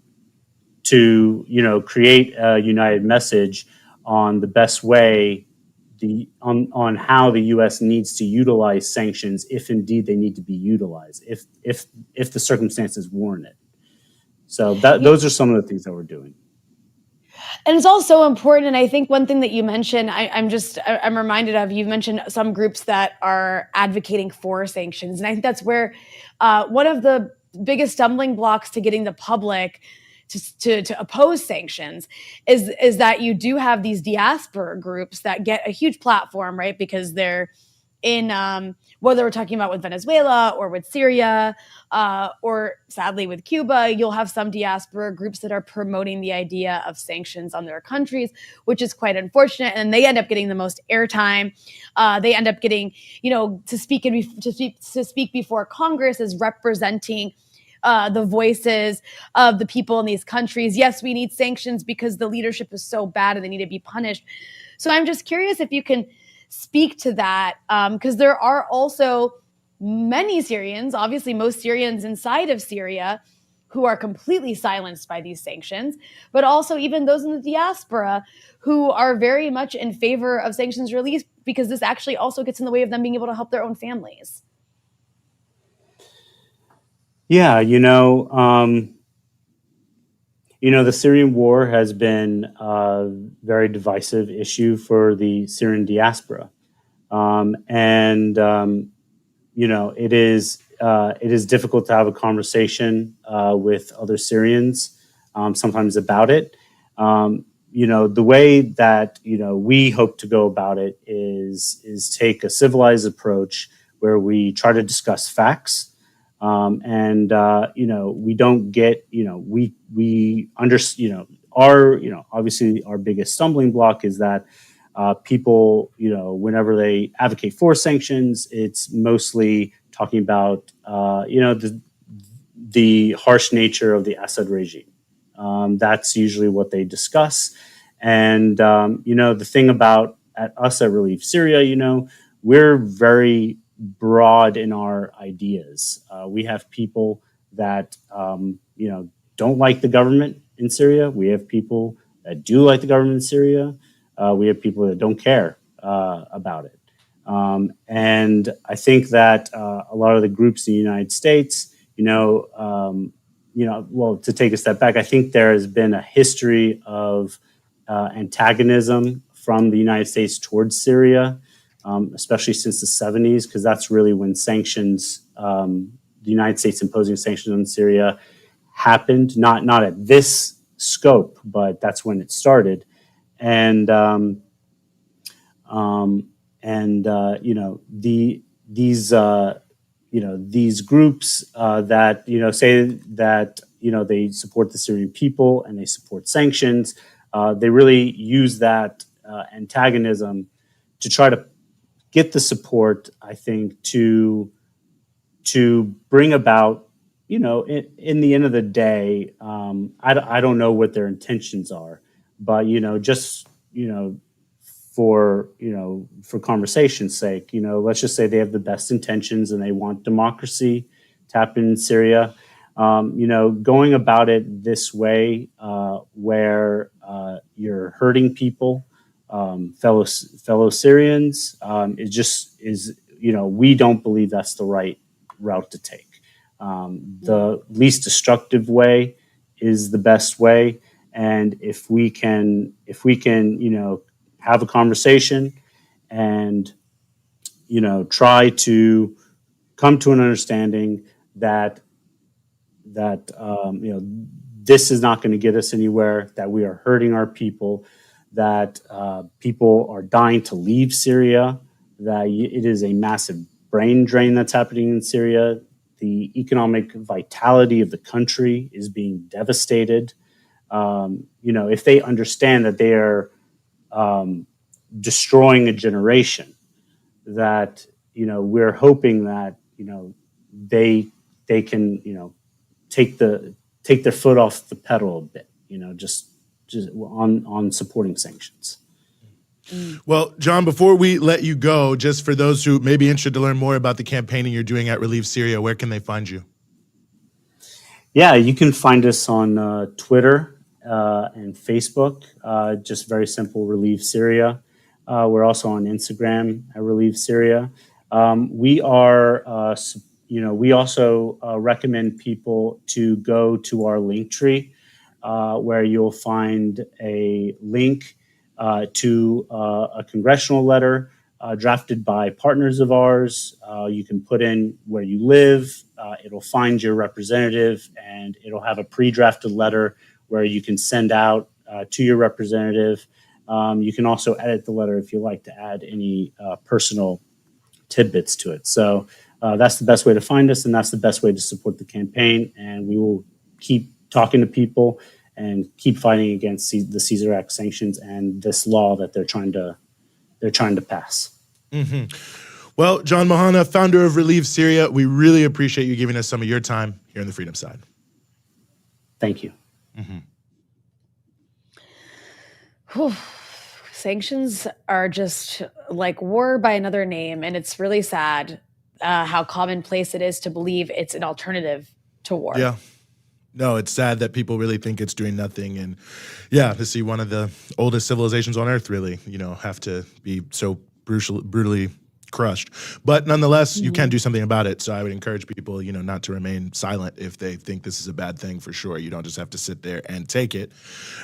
create a united message on the best way, on how the U.S. needs to utilize sanctions if indeed they need to be utilized, if the circumstances warrant it. So those are some of the things that we're doing. And it's also important, and I think one thing that you mentioned, I'm reminded of, you mentioned some groups that are advocating for sanctions. And I think that's where one of the biggest stumbling blocks to getting the public to oppose sanctions is that you do have these diaspora groups that get a huge platform, right? Because they're in, whether we're talking about with Venezuela or with Syria, or sadly with Cuba, you'll have some diaspora groups that are promoting the idea of sanctions on their countries, which is quite unfortunate. And they end up getting the most airtime. They end up getting, to speak before Congress as representing the voices of the people in these countries. Yes, we need sanctions because the leadership is so bad and they need to be punished. So I'm just curious if you can speak to that, because there are also many Syrians, obviously most Syrians inside of Syria, who are completely silenced by these sanctions, but also even those in the diaspora who are very much in favor of sanctions release, because this actually also gets in the way of them being able to help their own families. Yeah, the Syrian war has been a very divisive issue for the Syrian diaspora, and it is difficult to have a conversation with other Syrians sometimes about it. The way that we hope to go about it is take a civilized approach where we try to discuss facts. We don't get, we understand, obviously our biggest stumbling block is that people, whenever they advocate for sanctions, it's mostly talking about, the harsh nature of the Assad regime. That's usually what they discuss. And, the thing about us at Relief Syria, we're very broad in our ideas. We have people that, don't like the government in Syria. We have people that do like the government in Syria. We have people that don't care about it. And I think that a lot of the groups in the United States, to take a step back, I think there has been a history of antagonism from the United States towards Syria, especially since the 70s, because that's really when sanctions, the United States imposing sanctions on Syria happened, not at this scope, but that's when it started. And these groups that say that they support the Syrian people and they support sanctions, they really use that antagonism to try to get the support, I think, to bring about, in the end of the day, I don't know what their intentions are, but for conversation's sake, let's just say they have the best intentions and they want democracy to happen in Syria. Going about it this way, where you're hurting people, fellow Syrians, we don't believe that's the right route to take. The least destructive way is the best way, and if we can, have a conversation and try to come to an understanding that this is not going to get us anywhere, that we are hurting our people, that people are dying to leave Syria, that it is a massive brain drain that's happening in Syria. The economic vitality of the country is being devastated. If they understand that they are destroying a generation, that we're hoping that they can take their foot off the pedal a bit, just on supporting sanctions. Well, John, before we let you go, just for those who may be interested to learn more about the campaigning you're doing at Relieve Syria, where can they find you? Yeah, you can find us on Twitter and Facebook, just very simple, Relieve Syria. We're also on Instagram at Relieve Syria. We also recommend people to go to our link tree, where you'll find a link to a congressional letter drafted by partners of ours. You can put in where you live. It'll find your representative, and it'll have a pre-drafted letter where you can send out to your representative. You can also edit the letter if you like to add any personal tidbits to it. So that's the best way to find us, and that's the best way to support the campaign. And we will keep talking to people and keep fighting against the Caesar Act sanctions and this law that they're trying to pass. Mm-hmm. Well, John Mahana, founder of Relieve Syria, we really appreciate you giving us some of your time here on the Freedom Side. Thank you. Sanctions are just like war by another name, and it's really sad how commonplace it is to believe it's an alternative to war. Yeah. No, it's sad that people really think it's doing nothing. And yeah, to see one of the oldest civilizations on earth really, have to be so brutally crushed. But nonetheless, you can do something about it. So I would encourage people, not to remain silent if they think this is a bad thing, for sure. You don't just have to sit there and take it.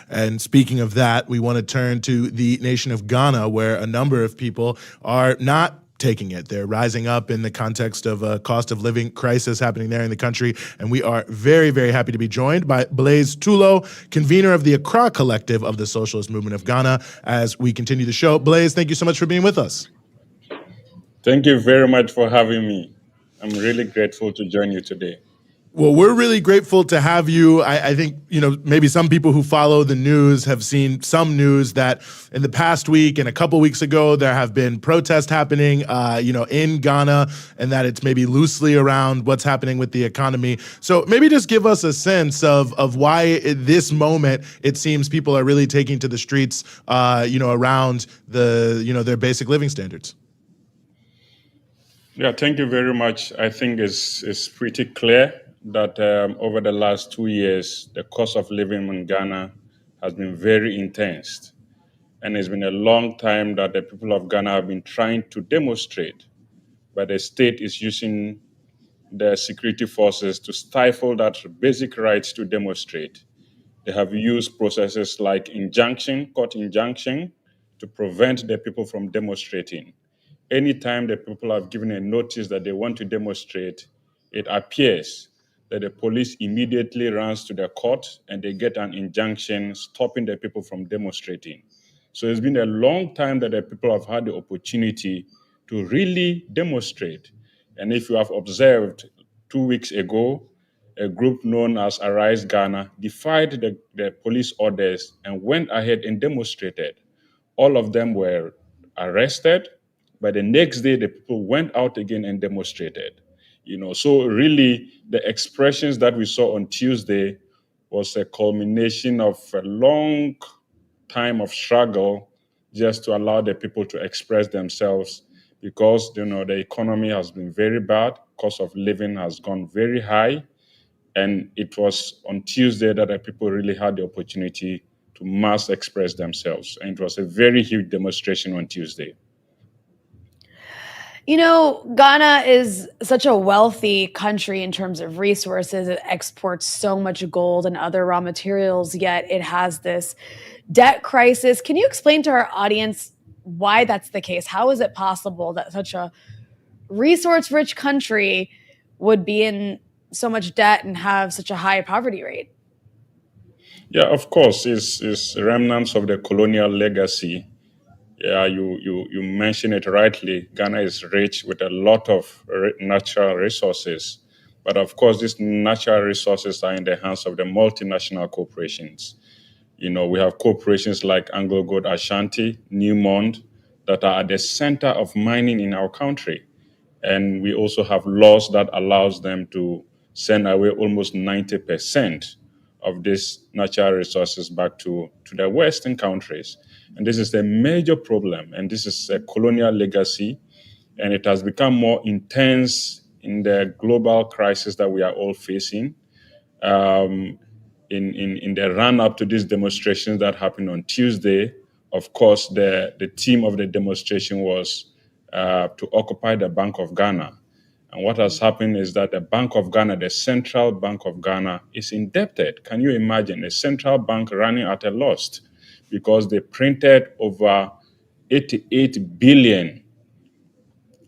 And speaking of that, we want to turn to the nation of Ghana, where a number of people are not taking it. They're rising up in the context of a cost of living crisis happening there in the country. And we are very, very happy to be joined by Blaise Tulo, convener of the Accra Collective of the Socialist Movement of Ghana, as we continue the show. Blaise, thank you so much for being with us. Thank you very much for having me. I'm really grateful to join you today. Well, we're really grateful to have you. I think, maybe some people who follow the news have seen some news that in the past week and a couple weeks ago, there have been protests happening, in Ghana, and that it's maybe loosely around what's happening with the economy. So maybe just give us a sense of why at this moment it seems people are really taking to the streets, around their basic living standards. Yeah, thank you very much. I think it's pretty clear that over the last 2 years, the cost of living in Ghana has been very intense. And it's been a long time that the people of Ghana have been trying to demonstrate, but the state is using the security forces to stifle that basic right to demonstrate. They have used processes like court injunction, to prevent the people from demonstrating. Anytime the people have given a notice that they want to demonstrate, it appears that the police immediately runs to the court and they get an injunction stopping the people from demonstrating. So it's been a long time that the people have had the opportunity to really demonstrate. And if you have observed 2 weeks ago, a group known as Arise Ghana defied the police orders and went ahead and demonstrated. All of them were arrested, but the next day the people went out again and demonstrated. So really the expressions that we saw on Tuesday was a culmination of a long time of struggle just to allow the people to express themselves, because the economy has been very bad, cost of living has gone very high, and it was on Tuesday that the people really had the opportunity to mass express themselves. And it was a very huge demonstration on Tuesday. Ghana is such a wealthy country in terms of resources. It exports so much gold and other raw materials, yet it has this debt crisis. Can you explain to our audience why that's the case? How is it possible that such a resource-rich country would be in so much debt and have such a high poverty rate? Yeah, of course, it's remnants of the colonial legacy. Yeah, you mentioned it rightly. Ghana is rich with a lot of natural resources. But of course, these natural resources are in the hands of the multinational corporations. We have corporations like Anglo Gold Ashanti, Newmont, that are at the center of mining in our country. And we also have laws that allows them to send away almost 90% of these natural resources back to the Western countries. And this is a major problem. And this is a colonial legacy. And it has become more intense in the global crisis that we are all facing. In the run-up to these demonstrations that happened on Tuesday, of course, the theme of the demonstration was to occupy the Bank of Ghana. And what has happened is that the Bank of Ghana, the Central Bank of Ghana, is indebted. Can you imagine a central bank running at a loss? Because they printed over $88 billion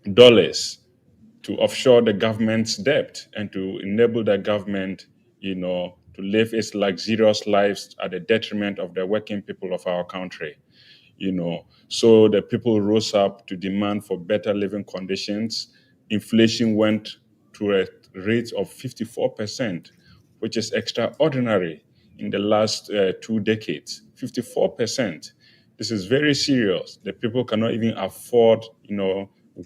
to offshore the government's debt and to enable the government, to live its luxurious lives at the detriment of the working people of our country. So the people rose up to demand for better living conditions. Inflation went to a rate of 54%, which is extraordinary in the last 2 decades. 54%. This is very serious. The people cannot even afford,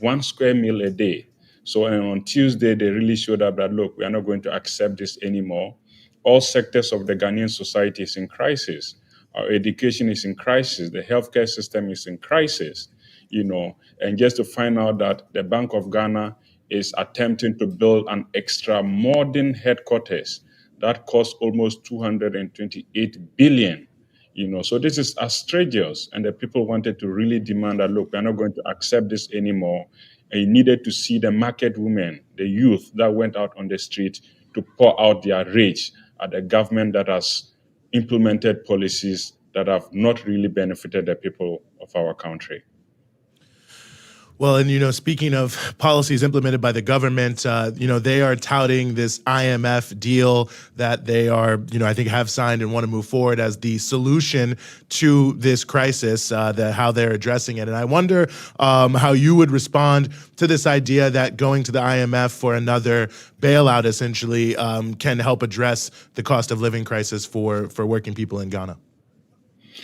1 square meal a day. So on Tuesday, they really showed up that, look, we are not going to accept this anymore. All sectors of the Ghanaian society is in crisis. Our education is in crisis. The healthcare system is in crisis, and just to find out that the Bank of Ghana is attempting to build an extra modern headquarters that costs almost 228 billion. So this is outrageous, and the people wanted to really demand that, look, we're not going to accept this anymore. And you needed to see the market women, the youth that went out on the street to pour out their rage at the government that has implemented policies that have not really benefited the people of our country. Well, and speaking of policies implemented by the government, they are touting this IMF deal that they are, I think have signed and want to move forward as the solution to this crisis, how they're addressing it. And I wonder how you would respond to this idea that going to the IMF for another bailout essentially can help address the cost of living crisis for working people in Ghana.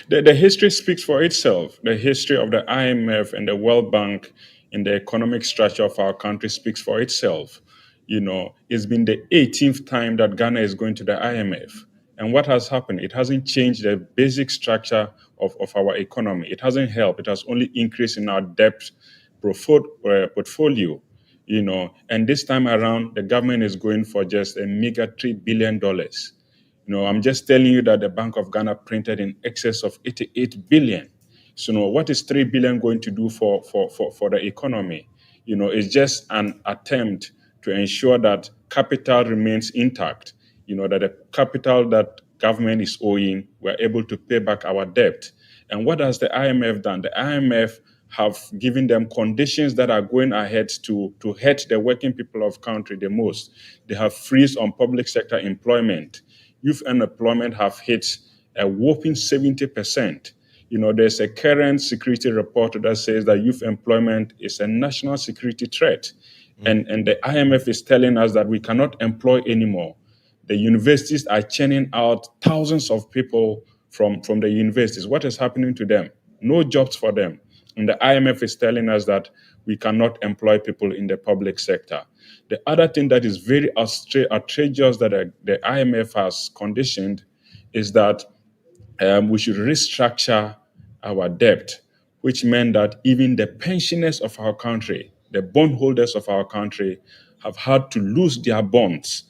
The history speaks for itself. The history of the IMF and the World Bank in the economic structure of our country speaks for itself. It's been the 18th time that Ghana is going to the IMF. And what has happened? It hasn't changed the basic structure of our economy. It hasn't helped. It has only increased in our debt portfolio. And this time around, the government is going for just a meager $3 billion. I'm just telling you that the Bank of Ghana printed in excess of 88 billion. So, what is 3 billion going to do for the economy? It's just an attempt to ensure that capital remains intact. That the capital that government is owing, we're able to pay back our debt. And what has the IMF done? The IMF have given them conditions that are going ahead to hurt the working people of country the most. They have freeze on public sector employment. Youth unemployment have hit a whopping 70%. There's a current security report that says that youth employment is a national security threat. And the IMF is telling us that we cannot employ anymore. The universities are churning out thousands of people from the universities. What is happening to them? No jobs for them. And the IMF is telling us that we cannot employ people in the public sector. The other thing that is very outrageous that the IMF has conditioned is that we should restructure our debt, which meant that even the pensioners of our country, the bondholders of our country, have had to lose their bonds.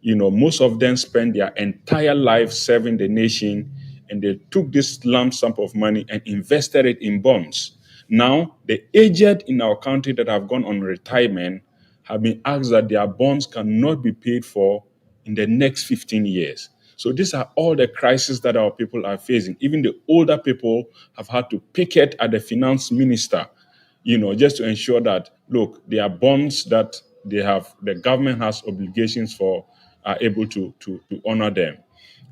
Most of them spent their entire life serving the nation, and they took this lump sum of money and invested it in bonds. Now, the aged in our country that have gone on retirement have been asked that their bonds cannot be paid for in the next 15 years. So these are all the crises that our people are facing. Even the older people have had to picket at the finance minister, just to ensure that, look, their bonds that they have, the government has obligations for, are able to honor them.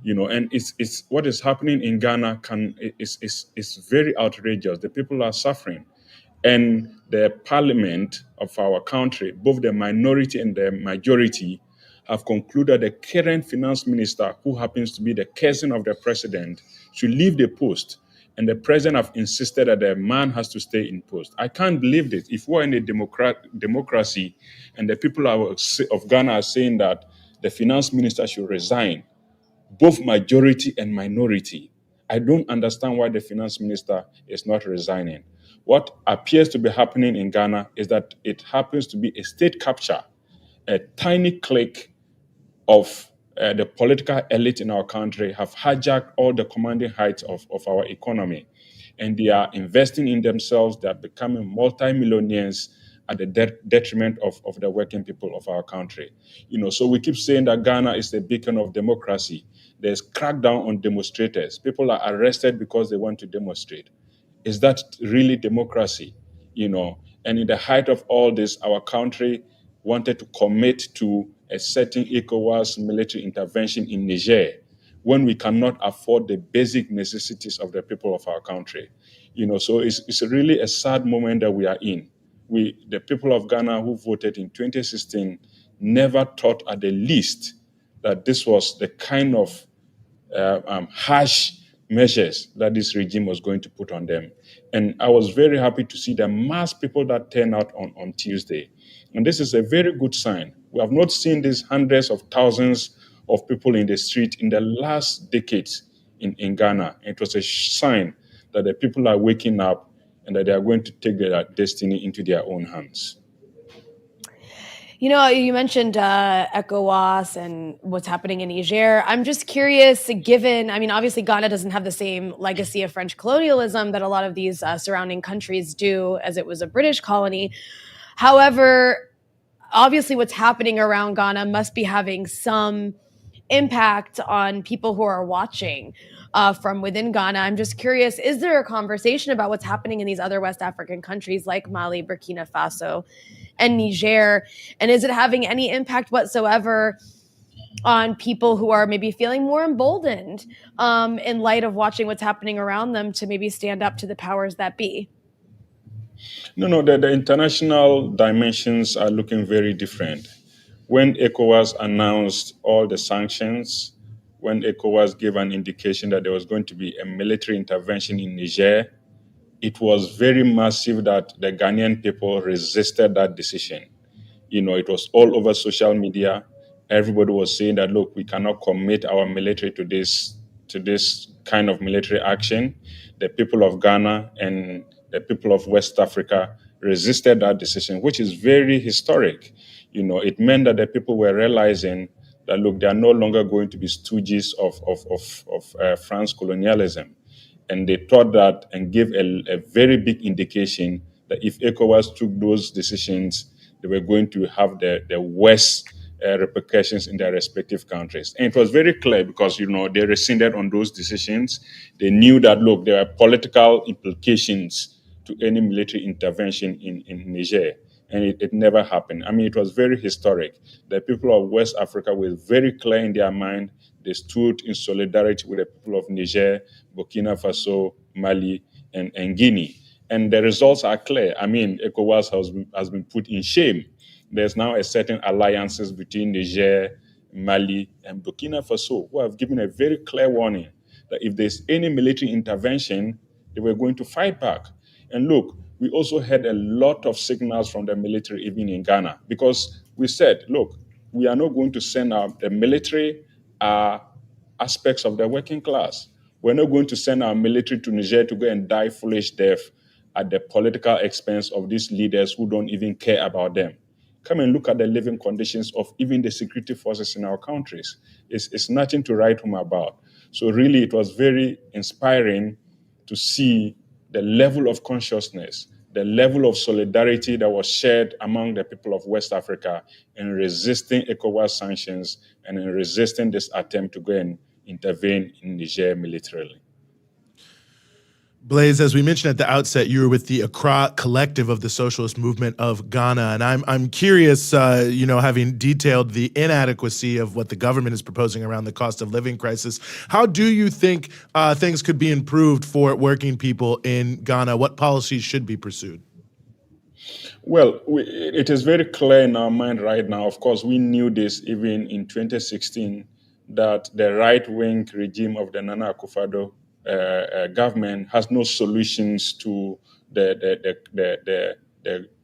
And it's what is happening in Ghana is very outrageous. The people are suffering. And the parliament of our country, both the minority and the majority, have concluded the current finance minister, who happens to be the cousin of the president, should leave the post. And the president have insisted that the man has to stay in post. I can't believe this. If we're in a democracy and the people of Ghana are saying that the finance minister should resign, both majority and minority, I don't understand why the finance minister is not resigning. What appears to be happening in Ghana is that it happens to be a state capture, a tiny clique of the political elite in our country have hijacked all the commanding heights of our economy. And they are investing in themselves. They are becoming multimillionaires at the detriment of the working people of our country. So we keep saying that Ghana is the beacon of democracy. There's crackdown on demonstrators. People are arrested because they want to demonstrate. Is that really democracy? And in the height of all this, our country wanted to commit to a certain ECOWAS military intervention in Niger, when we cannot afford the basic necessities of the people of our country. So it's really a sad moment that we are in. The people of Ghana who voted in 2016 never thought at the least that this was the kind of harsh measures that this regime was going to put on them. And I was very happy to see the mass people that turned out on Tuesday. And this is a very good sign. We have not seen these hundreds of thousands of people in the street in the last decades in Ghana. It was a sign that the people are waking up and that they are going to take their destiny into their own hands. You know, you mentioned ECOWAS and what's happening in Niger. I'm just curious, given, I mean, obviously Ghana doesn't have the same legacy of French colonialism that a lot of these surrounding countries do, as it was a British colony. However, obviously what's happening around Ghana must be having some impact on people who are watching from within Ghana. I'm just curious, is there a conversation about what's happening in these other West African countries like Mali, Burkina Faso, and Niger? And is it having any impact whatsoever on people who are maybe feeling more emboldened in light of watching what's happening around them to maybe stand up to the powers that be? No, the international dimensions are looking very different. When ECOWAS announced all the sanctions, when ECOWAS gave an indication that there was going to be a military intervention in Niger, it was very massive that the Ghanaian people resisted that decision. It was all over social media. Everybody was saying that, look, we cannot commit our military to this kind of military action. The people of Ghana and the people of West Africa resisted that decision, which is very historic. It meant that the people were realizing that, look, they are no longer going to be stooges of France colonialism. And they thought that and gave a very big indication that if ECOWAS took those decisions, they were going to have the worst repercussions in their respective countries. And it was very clear because, they rescinded on those decisions. They knew that, look, there are political implications to any military intervention in Niger. And it never happened. I mean, it was very historic. The people of West Africa were very clear in their mind. They stood in solidarity with the people of Niger, Burkina Faso, Mali, and Guinea. And the results are clear. I mean, ECOWAS has been put in shame. There's now a certain alliances between Niger, Mali, and Burkina Faso, who have given a very clear warning that if there's any military intervention, they were going to fight back. And look, we also had a lot of signals from the military, even in Ghana, because we said, look, we are not going to send the military aspects of the working class. We're not going to send our military to Niger to go and die foolish death at the political expense of these leaders who don't even care about them. Come and look at the living conditions of even the security forces in our countries. It's nothing to write home about. So really, it was very inspiring to see the level of consciousness, the level of solidarity that was shared among the people of West Africa in resisting ECOWAS sanctions and in resisting this attempt to go and intervene in Niger militarily. Blaise, as we mentioned at the outset, you were with the Accra Collective of the Socialist Movement of Ghana, and I'm curious, having detailed the inadequacy of what the government is proposing around the cost of living crisis, how do you think things could be improved for working people in Ghana? What policies should be pursued? Well, it is very clear in our mind right now. Of course, we knew this even in 2016, that the right-wing regime of the Nana Akufo-Addo government has no solutions to the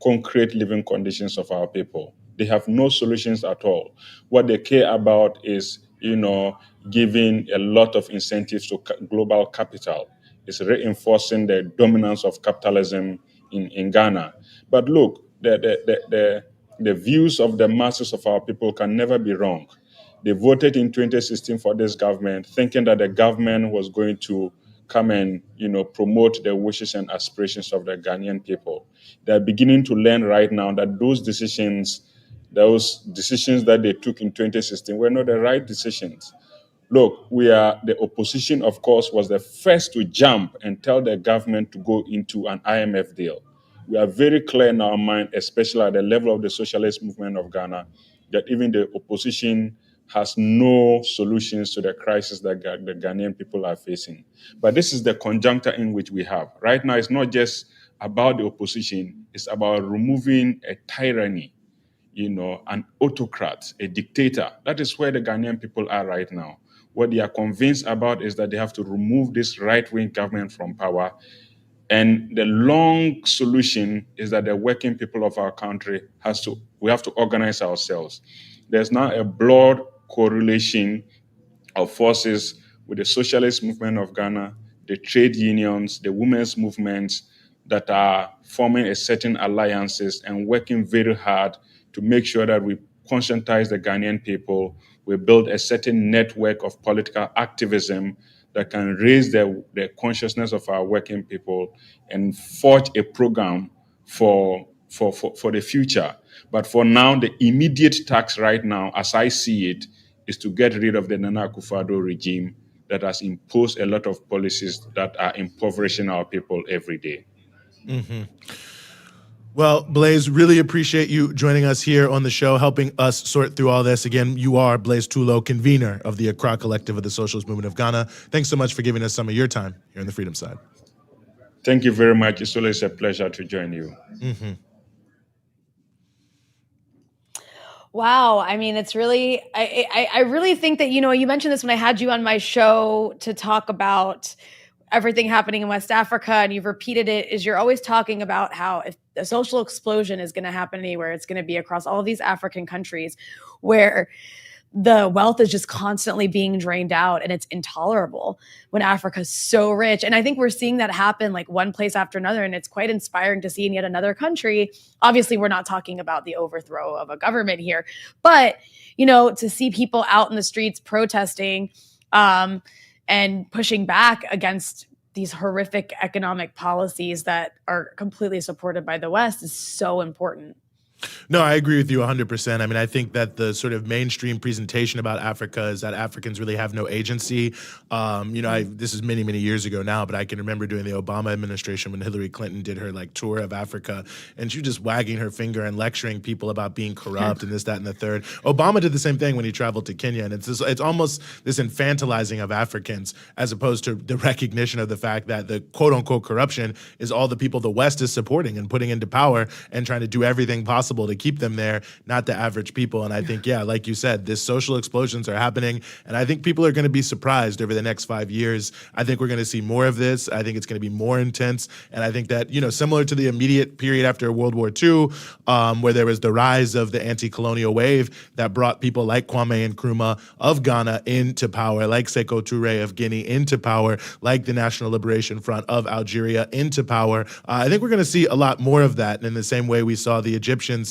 concrete living conditions of our people. They have no solutions at all. What they care about is, giving a lot of incentives to global capital. It's reinforcing the dominance of capitalism in Ghana. But look, the views of the masses of our people can never be wrong. They voted in 2016 for this government, thinking that the government was going to come and, promote the wishes and aspirations of the Ghanaian people. They're beginning to learn right now that those decisions that they took in 2016 were not the right decisions. Look, the opposition, of course, was the first to jump and tell the government to go into an IMF deal. We are very clear in our mind, especially at the level of the socialist movement of Ghana, that even the opposition has no solutions to the crisis that the Ghanaian people are facing. But this is the conjuncture in which we have. Right now, it's not just about the opposition, it's about removing a tyranny, an autocrat, a dictator. That is where the Ghanaian people are right now. What they are convinced about is that they have to remove this right-wing government from power. And the long solution is that the working people of our country we have to organize ourselves. There's now a broad correlation of forces with the socialist movement of Ghana, the trade unions, the women's movements that are forming a certain alliances and working very hard to make sure that we conscientize the Ghanaian people. We build a certain network of political activism that can raise the consciousness of our working people and forge a program for the future. But for now, the immediate task right now, as I see it, is to get rid of the Nana Akufo-Addo regime that has imposed a lot of policies that are impoverishing our people every day. Mm-hmm. Well, Blaise, really appreciate you joining us here on the show, helping us sort through all this. Again, you are Blaise Tulo, convener of the Accra Collective of the Socialist Movement of Ghana. Thanks so much for giving us some of your time here on the Freedom Side. Thank you very much. It's always a pleasure to join you. Mm-hmm. Wow. I mean, it's really, I really think that, you mentioned this when I had you on my show to talk about everything happening in West Africa, and you've repeated it, is you're always talking about how if a social explosion is going to happen anywhere, it's going to be across all of these African countries where the wealth is just constantly being drained out, and it's intolerable when Africa's so rich. And I think we're seeing that happen like one place after another, and it's quite inspiring to see in yet another country. Obviously, we're not talking about the overthrow of a government here, but to see people out in the streets protesting and pushing back against these horrific economic policies that are completely supported by the West is so important. No, I agree with you 100%. I mean, I think that the sort of mainstream presentation about Africa is that Africans really have no agency. This is many, many years ago now, but I can remember during the Obama administration when Hillary Clinton did her tour of Africa, and she was just wagging her finger and lecturing people about being corrupt and this, that, and the third. Obama did the same thing when he traveled to Kenya, and it's almost this infantilizing of Africans as opposed to the recognition of the fact that the quote-unquote corruption is all the people the West is supporting and putting into power and trying to do everything possible to keep them there, not the average people. And I think, like you said, these social explosions are happening, and I think people are going to be surprised over the next 5 years. I think we're going to see more of this. I think it's going to be more intense, and I think that, similar to the immediate period after World War II, where there was the rise of the anti-colonial wave that brought people like Kwame Nkrumah of Ghana into power, like Sekou Touré of Guinea into power, like the National Liberation Front of Algeria into power. I think we're going to see a lot more of that in the same way we saw the Egyptians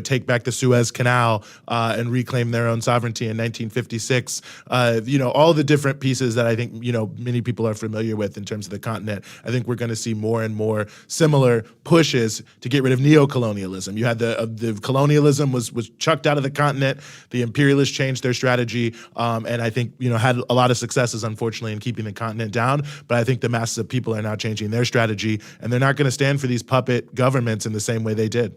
take back the Suez Canal and reclaim their own sovereignty in 1956. All the different pieces that I think, many people are familiar with in terms of the continent. I think we're going to see more and more similar pushes to get rid of neocolonialism. You had the colonialism was chucked out of the continent. The imperialists changed their strategy, and I think, had a lot of successes, unfortunately, in keeping the continent down. But I think the masses of people are now changing their strategy, and they're not going to stand for these puppet governments in the same way they did.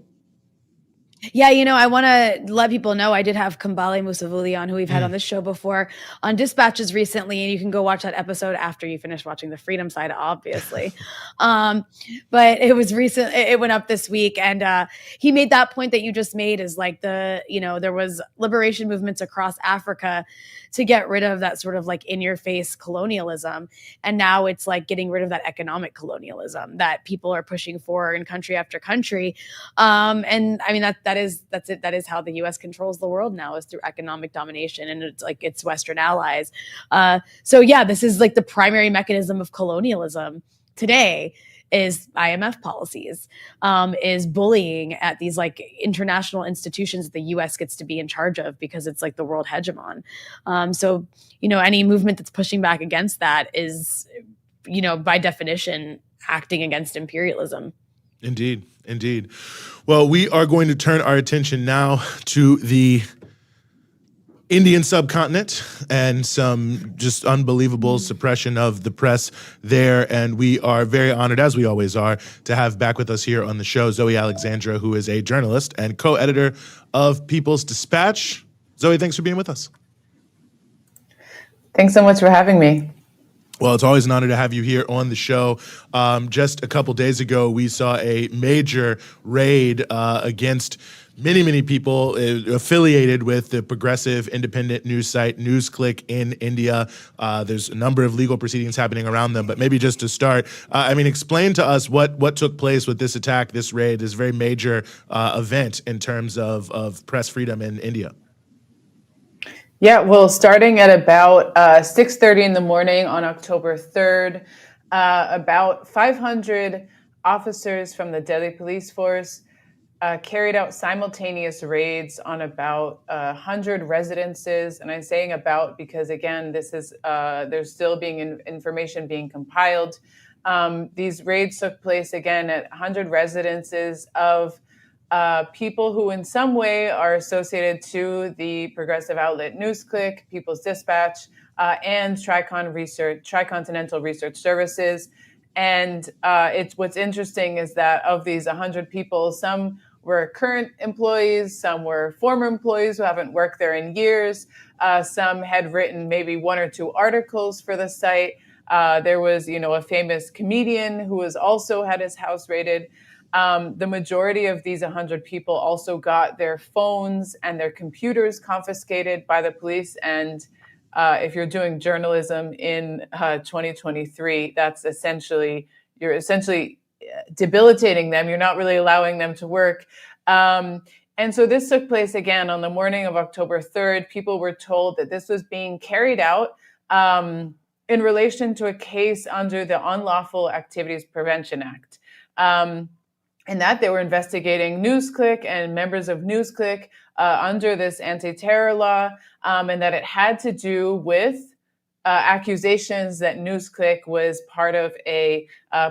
Yeah, I want to let people know I did have Kambale Musavuli on, who we've had on this show before, on Dispatches recently, and you can go watch that episode after you finish watching the Freedom Side, obviously. But it was recent; it went up this week, and he made that point that you just made is like there was liberation movements across Africa to get rid of that sort of in-your-face colonialism, and now it's like getting rid of that economic colonialism that people are pushing for in country after country, and I mean that is how the U.S. controls the world now, is through economic domination, and it's like its Western allies. So yeah, this is like the primary mechanism of colonialism today is IMF policies, is bullying at these international institutions that the U.S. gets to be in charge of because it's like the world hegemon. So any movement that's pushing back against that is, by definition, acting against imperialism. Indeed. Well, we are going to turn our attention now to the Indian subcontinent and some just unbelievable suppression of the press there. And we are very honored, as we always are, to have back with us here on the show Zoe Alexandra, who is a journalist and co-editor of People's Dispatch. Zoe, thanks for being with us. Thanks so much for having me. Well, it's always an honor to have you here on the show. Just a couple days ago, we saw a major raid against many people affiliated with the progressive independent news site Newsclick in India. There's a number of legal proceedings happening around them, but maybe just to start, explain to us what took place with this attack, this raid, this very major event in terms of press freedom in India. Yeah, well, starting at about 6:30 in the morning on October 3rd, about 500 officers from the Delhi police force carried out simultaneous raids on about 100 residences. And I'm saying about because, again, this is there's still being information being compiled. These raids took place, again, at 100 residences of people who in some way are associated to the progressive outlet Newsclick, People's Dispatch, and Tricontinental Research Services. And what's interesting is that of these 100 people, some were current employees, some were former employees who haven't worked there in years, some had written maybe one or two articles for the site. There was, a famous comedian who was also had his house raided. The majority of these 100 people also got their phones and their computers confiscated by the police. And if you're doing journalism in 2023, you're essentially debilitating them. You're not really allowing them to work. And so this took place again on the morning of October 3rd. People were told that this was being carried out in relation to a case under the Unlawful Activities Prevention Act. And that they were investigating Newsclick and members of Newsclick under this anti-terror law, and that it had to do with accusations that Newsclick was part of a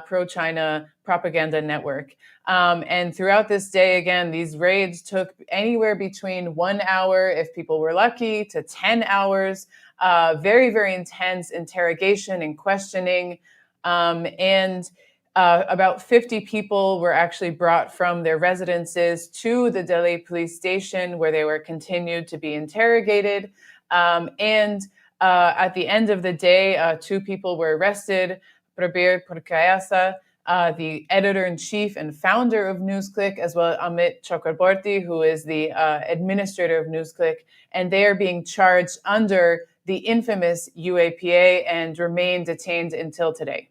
pro-China propaganda network. And throughout this day, again, these raids took anywhere between 1 hour, if people were lucky, to 10 hours. Very, very intense interrogation and questioning. About 50 people were actually brought from their residences to the Delhi police station where they were continued to be interrogated. At the end of the day, 2 people were arrested. Prabir Purkayasa, the editor-in-chief and founder of Newsclick, as well as Amit Chakraborty, who is the administrator of Newsclick. And they are being charged under the infamous UAPA and remain detained until today.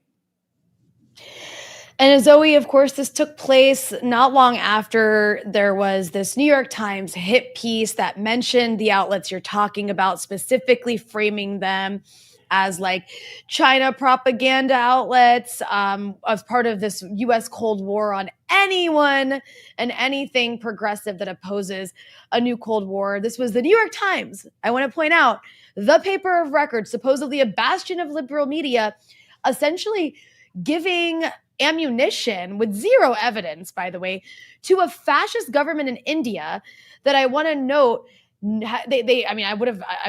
And Zoe, of course, this took place not long after there was this New York Times hit piece that mentioned the outlets you're talking about, specifically framing them as like China propaganda outlets as part of this U.S. Cold War on anyone and anything progressive that opposes a new Cold War. This was the New York Times. I want to point out the paper of record, supposedly a bastion of liberal media, essentially giving ammunition with zero evidence, by the way, to a fascist government in India that I want to note. I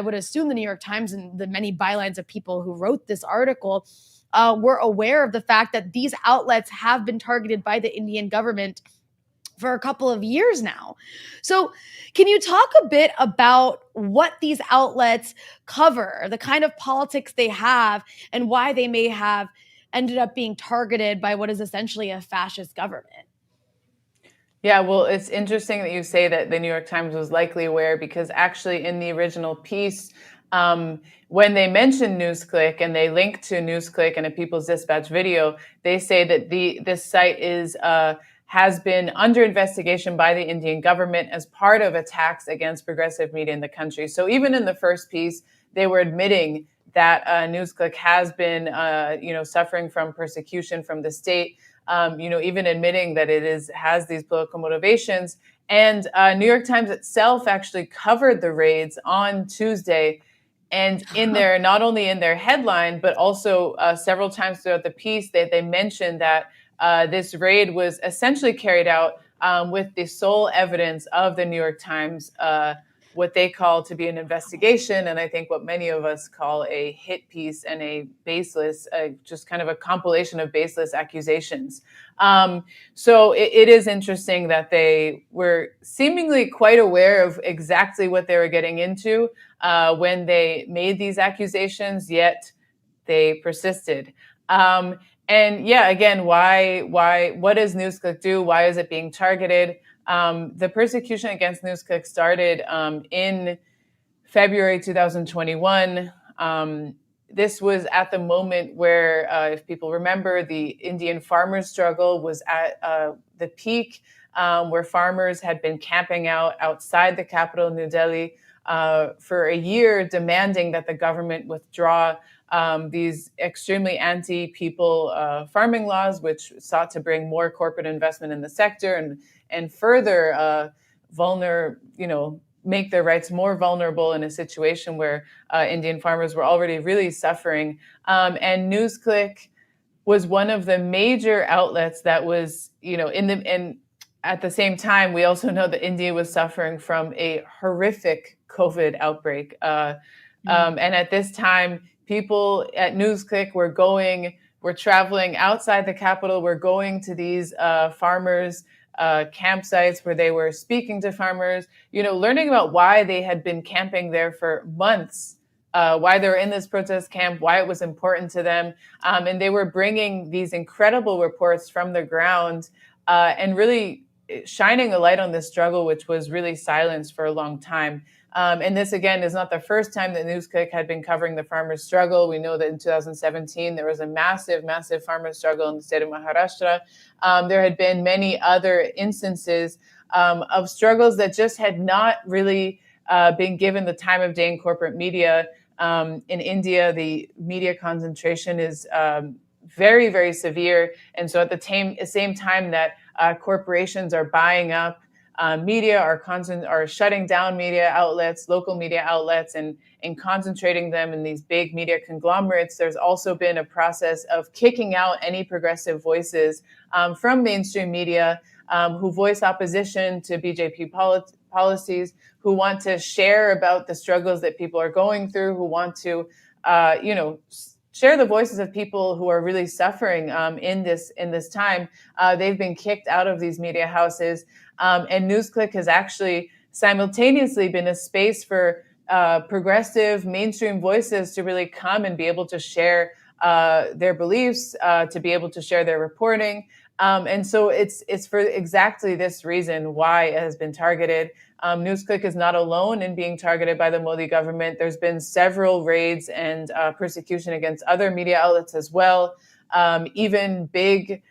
would assume the New York Times and the many bylines of people who wrote this article were aware of the fact that these outlets have been targeted by the Indian government for a couple of years now. So can you talk a bit about what these outlets cover, the kind of politics they have, and why they may have ended up being targeted by what is essentially a fascist government? Yeah, well, it's interesting that you say that the New York Times was likely aware, because actually in the original piece, when they mentioned Newsclick and they linked to Newsclick and a People's Dispatch video, they say that this site has been under investigation by the Indian government as part of attacks against progressive media in the country. So even in the first piece, they were admitting that Newsclick has been, suffering from persecution from the state. Even admitting that it has these political motivations. And New York Times itself actually covered the raids on Tuesday, and not only in their headline, but also several times throughout the piece, they mentioned that this raid was essentially carried out with the sole evidence of the New York Times, what they call to be an investigation, and I think what many of us call a hit piece and a baseless, just kind of a compilation of baseless accusations. So it is interesting that they were seemingly quite aware of exactly what they were getting into when they made these accusations, yet they persisted. And yeah, again, what does Newsclick do? Why is it being targeted? The persecution against Newsclick started in February 2021. This was at the moment where, if people remember, the Indian farmers' struggle was at the peak, where farmers had been camping outside the capital, New Delhi, for a year, demanding that the government withdraw these extremely anti-people farming laws, which sought to bring more corporate investment in the sector and further make their rights more vulnerable in a situation where Indian farmers were already really suffering. And Newsclick was one of the major outlets that was, and at the same time, we also know that India was suffering from a horrific COVID outbreak. And at this time, people at Newsclick were traveling outside the capital, were going to these farmers' campsites where they were speaking to farmers, learning about why they had been camping there for months, why they were in this protest camp, why it was important to them. And they were bringing these incredible reports from the ground and really shining a light on this struggle, which was really silenced for a long time. And this, again, is not the first time that Newsclick had been covering the farmers' struggle. We know that in 2017, there was a massive, massive farmers' struggle in the state of Maharashtra. There had been many other instances of struggles that just had not really been given the time of day in corporate media. In India, the media concentration is very, very severe. And so at the same time that corporations are buying up media, are shutting down media outlets, local media outlets, and concentrating them in these big media conglomerates, there's also been a process of kicking out any progressive voices from mainstream media who voice opposition to BJP policies, who want to share about the struggles that people are going through, who want to, share the voices of people who are really suffering in this time. They've been kicked out of these media houses. And Newsclick has actually simultaneously been a space for progressive mainstream voices to really come and be able to share their beliefs, to be able to share their reporting. And so it's for exactly this reason why it has been targeted. Newsclick is not alone in being targeted by the Modi government. There's been several raids and persecution against other media outlets as well. Even big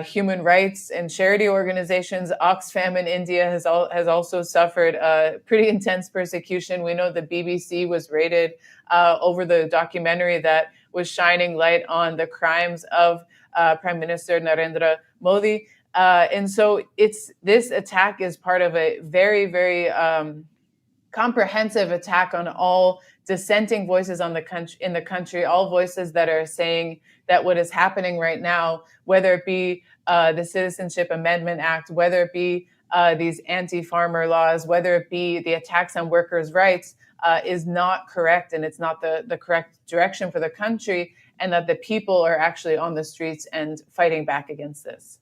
human rights and charity organizations, Oxfam in India has also suffered pretty intense persecution. We know the BBC was raided over the documentary that was shining light on the crimes of Prime Minister Narendra Modi. And so this attack is part of a very, very comprehensive attack on all dissenting voices in the country, all voices that are saying that what is happening right now, whether it be the Citizenship Amendment Act, whether it be these anti-farmer laws, whether it be the attacks on workers' rights, is not correct, and it's not the correct direction for the country, and that the people are actually on the streets and fighting back against this.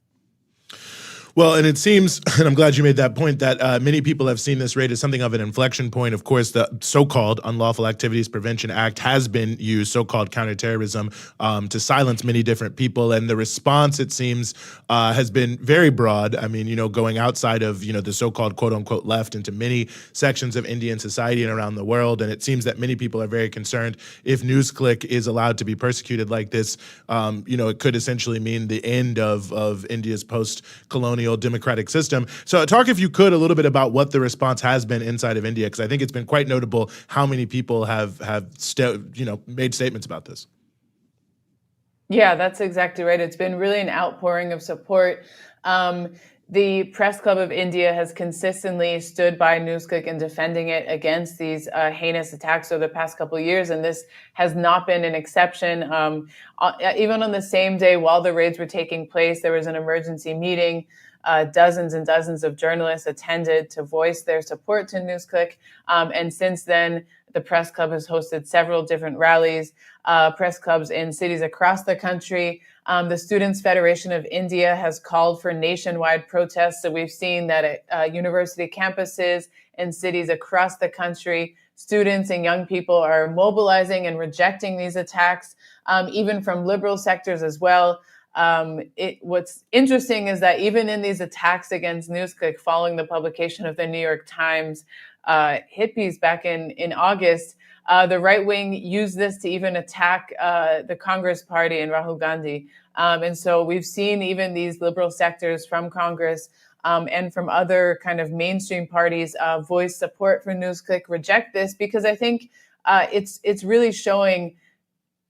Well, and it seems, and I'm glad you made that point, that many people have seen this raid as something of an inflection point. Of course, the so-called Unlawful Activities Prevention Act has been used, so-called counterterrorism, to silence many different people. And the response, it seems, has been very broad. I mean, going outside of, the so-called quote-unquote left into many sections of Indian society and around the world. And it seems that many people are very concerned if Newsclick is allowed to be persecuted like this, it could essentially mean the end of India's post-colonial democratic system. So talk, if you could, a little bit about what the response has been inside of India, because I think it's been quite notable how many people have made statements about this. Yeah, that's exactly right. It's been really an outpouring of support. The Press Club of India has consistently stood by Newsclick and defending it against these heinous attacks over the past couple of years, and this has not been an exception. Even on the same day while the raids were taking place, there was an emergency meeting. Dozens and dozens of journalists attended to voice their support to Newsclick. And since then, the Press Club has hosted several different rallies, press clubs in cities across the country. The Students' Federation of India has called for nationwide protests. So we've seen that at university campuses in cities across the country, students and young people are mobilizing and rejecting these attacks, even from liberal sectors as well. What's interesting is that even in these attacks against Newsclick following the publication of the New York Times hit piece back in August, the right wing used this to even attack the Congress party and Rahul Gandhi. And so we've seen even these liberal sectors from Congress and from other kind of mainstream parties voice support for Newsclick, reject this, because I think it's really showing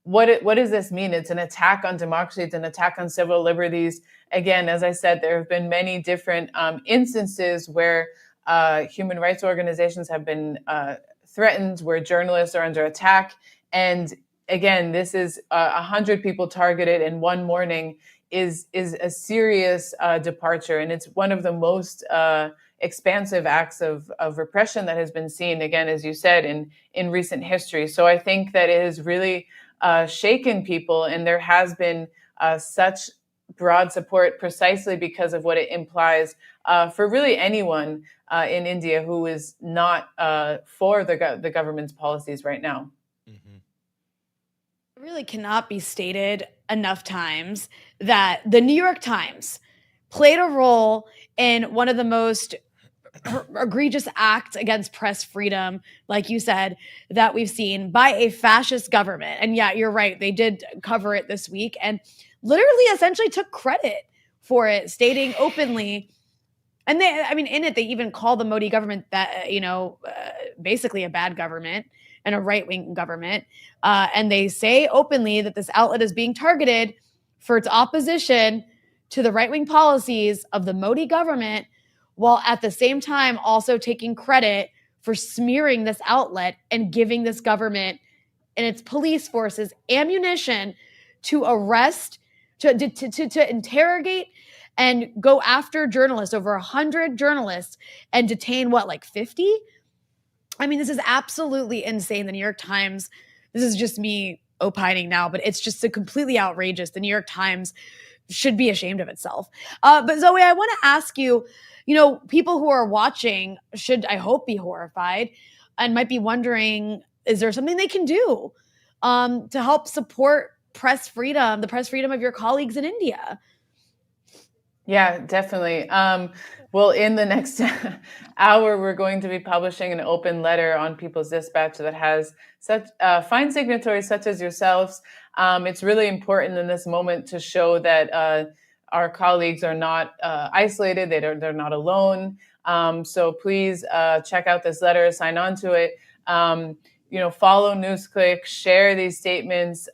what does this mean? It's an attack on democracy. It's an attack on civil liberties. Again, as I said, there have been many different instances where human rights organizations have been threatened, where journalists are under attack. And again, this is 100 people targeted in one morning is a serious departure. And it's one of the most expansive acts of repression that has been seen, again, as you said, in recent history. So I think that it has really shaken people, and there has been such broad support precisely because of what it implies for really anyone in India who is not for the government's policies right now. Mm-hmm. It really cannot be stated enough times that the New York Times played a role in one of the most egregious acts against press freedom, like you said, that we've seen by a fascist government. And yeah, you're right. They did cover it this week and literally essentially took credit for it, stating openly. And in it, they even call the Modi government that, basically a bad government and a right-wing government. And they say openly that this outlet is being targeted for its opposition to the right-wing policies of the Modi government, while at the same time also taking credit for smearing this outlet and giving this government and its police forces ammunition to arrest, to interrogate and go after journalists, over 100 journalists, and detain, 50? I mean, this is absolutely insane. The New York Times, this is just me opining now, but it's just so completely outrageous. The New York Times should be ashamed of itself. But Zoe, I want to ask you, people who are watching should, I hope, be horrified and might be wondering, is there something they can do to help support press freedom, the press freedom of your colleagues in India? Yeah, definitely. Well, in the next hour, we're going to be publishing an open letter on People's Dispatch that has such fine signatories such as yourselves. It's really important in this moment to show that our colleagues are not isolated. They're not alone. So please check out this letter, sign on to it. Follow Newsclick, share these statements,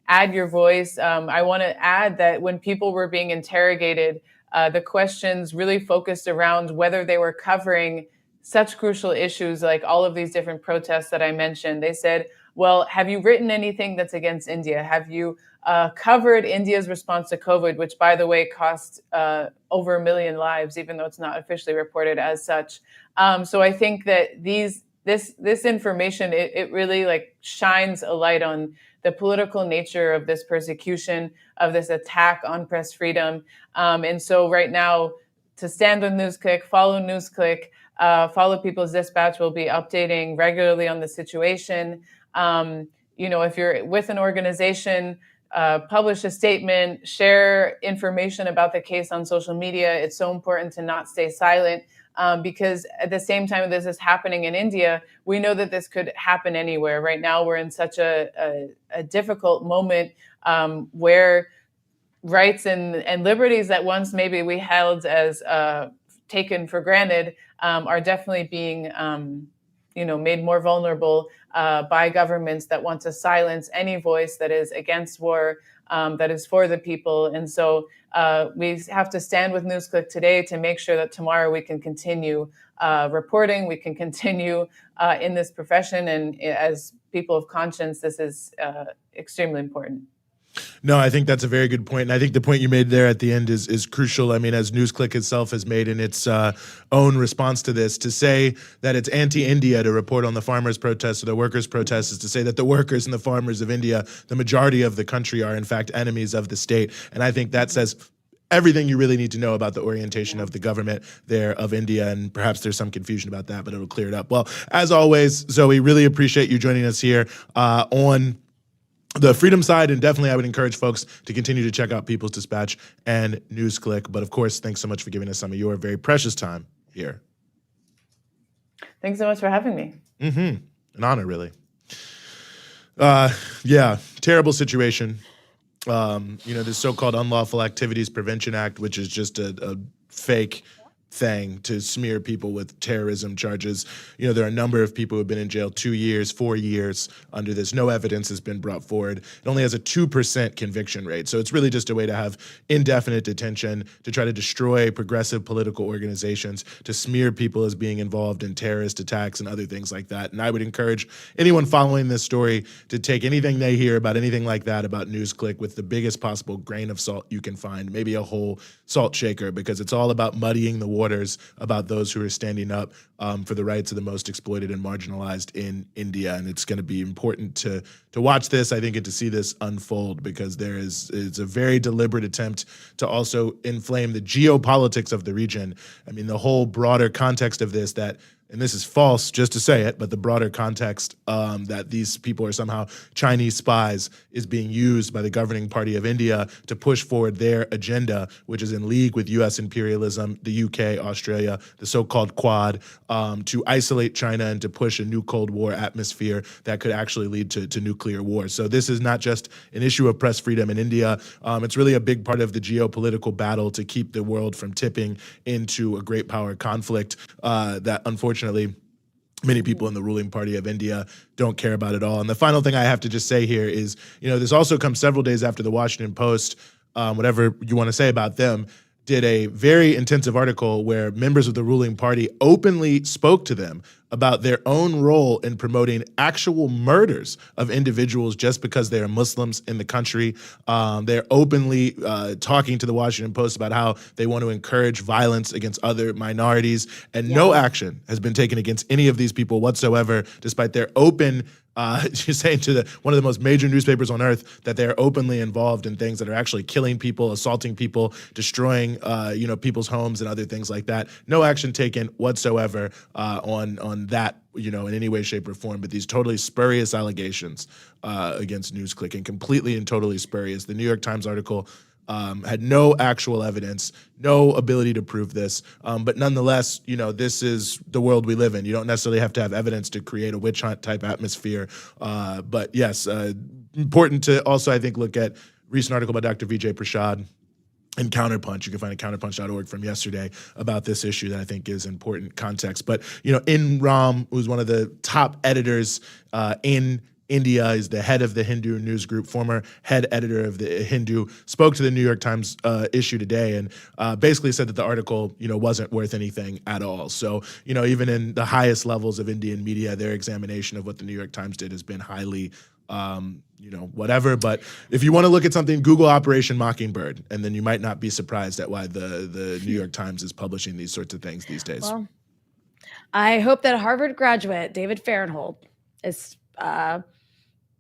add your voice. I want to add that when people were being interrogated, the questions really focused around whether they were covering such crucial issues like all of these different protests that I mentioned. They said, well, have you written anything that's against India? Have you covered India's response to COVID, which, by the way, cost over 1 million lives, even though it's not officially reported as such? So I think that this information, it really shines a light on the political nature of this persecution, of this attack on press freedom. And so right now, to stand with Newsclick, follow Newsclick, follow People's Dispatch. We'll be updating regularly on the situation. If you're with an organization, publish a statement, share information about the case on social media. It's so important to not stay silent. Because at the same time this is happening in India, we know that this could happen anywhere. Right now, we're in such a difficult moment where rights and liberties that once maybe we held as taken for granted are definitely being made more vulnerable by governments that want to silence any voice that is against war, that is for the people. And so we have to stand with Newsclick today to make sure that tomorrow we can continue reporting, we can continue in this profession. And as people of conscience, this is extremely important. No, I think that's a very good point. And I think the point you made there at the end is crucial. I mean, as Newsclick itself has made in its own response to this, to say that it's anti-India to report on the farmers' protests or the workers' protests is to say that the workers and the farmers of India, the majority of the country, are in fact enemies of the state. And I think that says everything you really need to know about the orientation of the government there of India, and perhaps there's some confusion about that, but it'll clear it up. Well, as always, Zoe, really appreciate you joining us here on the freedom side, and definitely I would encourage folks to continue to check out People's Dispatch and Newsclick. But of course, thanks so much for giving us some of your very precious time here. Thanks so much for having me. An honor, really. Yeah, terrible situation. This so-called Unlawful Activities Prevention Act, which is just a fake thing to smear people with terrorism charges. There are a number of people who have been in jail 2 years, 4 years under this. No evidence has been brought forward. It only has a 2% conviction rate. So it's really just a way to have indefinite detention, to try to destroy progressive political organizations, to smear people as being involved in terrorist attacks and other things like that. And I would encourage anyone following this story to take anything they hear about anything like that about Newsclick with the biggest possible grain of salt you can find, maybe a whole salt shaker, because it's all about muddying the waters about those who are standing up for the rights of the most exploited and marginalized in India. And it's going to be important to watch this, I think, and to see this unfold, because it's a very deliberate attempt to also inflame the geopolitics of the region. I mean, the whole broader context of this, and this is false just to say it, but the broader context that these people are somehow Chinese spies is being used by the governing party of India to push forward their agenda, which is in league with U.S. imperialism, the UK, Australia, the so-called Quad, to isolate China and to push a new Cold War atmosphere that could actually lead to nuclear war. So this is not just an issue of press freedom in India. It's really a big part of the geopolitical battle to keep the world from tipping into a great power conflict that unfortunately many people in the ruling party of India don't care about at all. And the final thing I have to just say here is, this also comes several days after the Washington Post, whatever you want to say about them, did a very intensive article where members of the ruling party openly spoke to them about their own role in promoting actual murders of individuals just because they are Muslims in the country. They're openly talking to the Washington Post about how they want to encourage violence against other minorities, and no action has been taken against any of these people whatsoever, despite their open saying to one of the most major newspapers on earth that they're openly involved in things that are actually killing people, assaulting people, destroying people's homes and other things like that. No action taken whatsoever on that, in any way, shape, or form. But these totally spurious allegations against Newsclick, and completely and totally spurious. The New York Times article had no actual evidence, no ability to prove this. But nonetheless, this is the world we live in. You don't necessarily have to have evidence to create a witch hunt type atmosphere. But yes, important to also, I think, look at recent article by Dr. Vijay Prashad and Counterpunch. You can find it at counterpunch.org from yesterday about this issue that I think is important context. But, In Ram, who's one of the top editors in India, is the head of the Hindu news group, former head editor of the Hindu, spoke to the New York Times issue today and basically said that the article, wasn't worth anything at all. So, even in the highest levels of Indian media, their examination of what the New York Times did has been highly whatever. But if you want to look at something, Google Operation Mockingbird, and then you might not be surprised at why the New York Times is publishing these sorts of things these days. Well, I hope that Harvard graduate David Fahrenthold is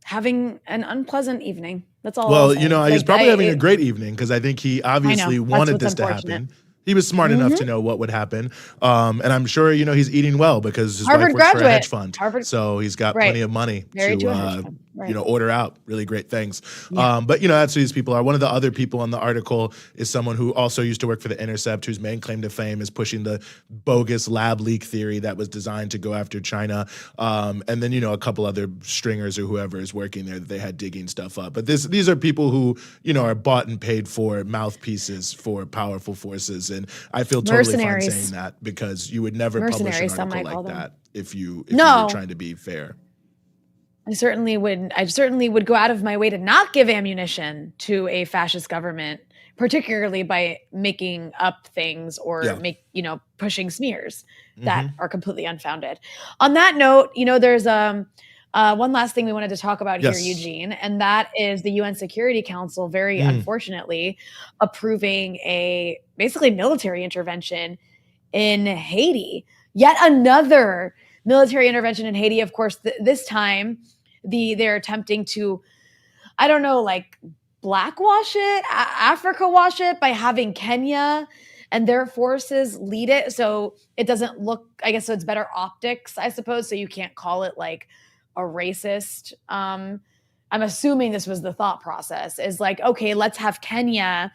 having an unpleasant evening. That's all. Well, he's probably having a great evening, because I think he obviously wanted this to happen. He was smart enough to know what would happen. And I'm sure, he's eating well because his Harvard wife works for a graduate. hedge fund. So he's got plenty of money to order out really great things. Yeah. But, that's who these people are. One of the other people on the article is someone who also used to work for The Intercept, whose main claim to fame is pushing the bogus lab leak theory that was designed to go after China. And then, a couple other stringers or whoever is working there that they had digging stuff up. But these are people who, are bought and paid for mouthpieces for powerful forces. And I feel totally fine saying that, because you would never publish an article like that if you were trying to be fair. I certainly would go out of my way to not give ammunition to a fascist government, particularly by making up things or pushing smears that are completely unfounded. On that note, there's one last thing we wanted to talk about here, Eugene, and that is the UN Security Council, very unfortunately, approving a basically military intervention in Haiti. Yet another military intervention in Haiti. Of course, this time they're attempting to, blackwash it, Africa wash it by having Kenya and their forces lead it. So it doesn't look, so it's better optics, I suppose. So you can't call it like a racist I'm assuming this was the thought process, is like, okay, let's have Kenya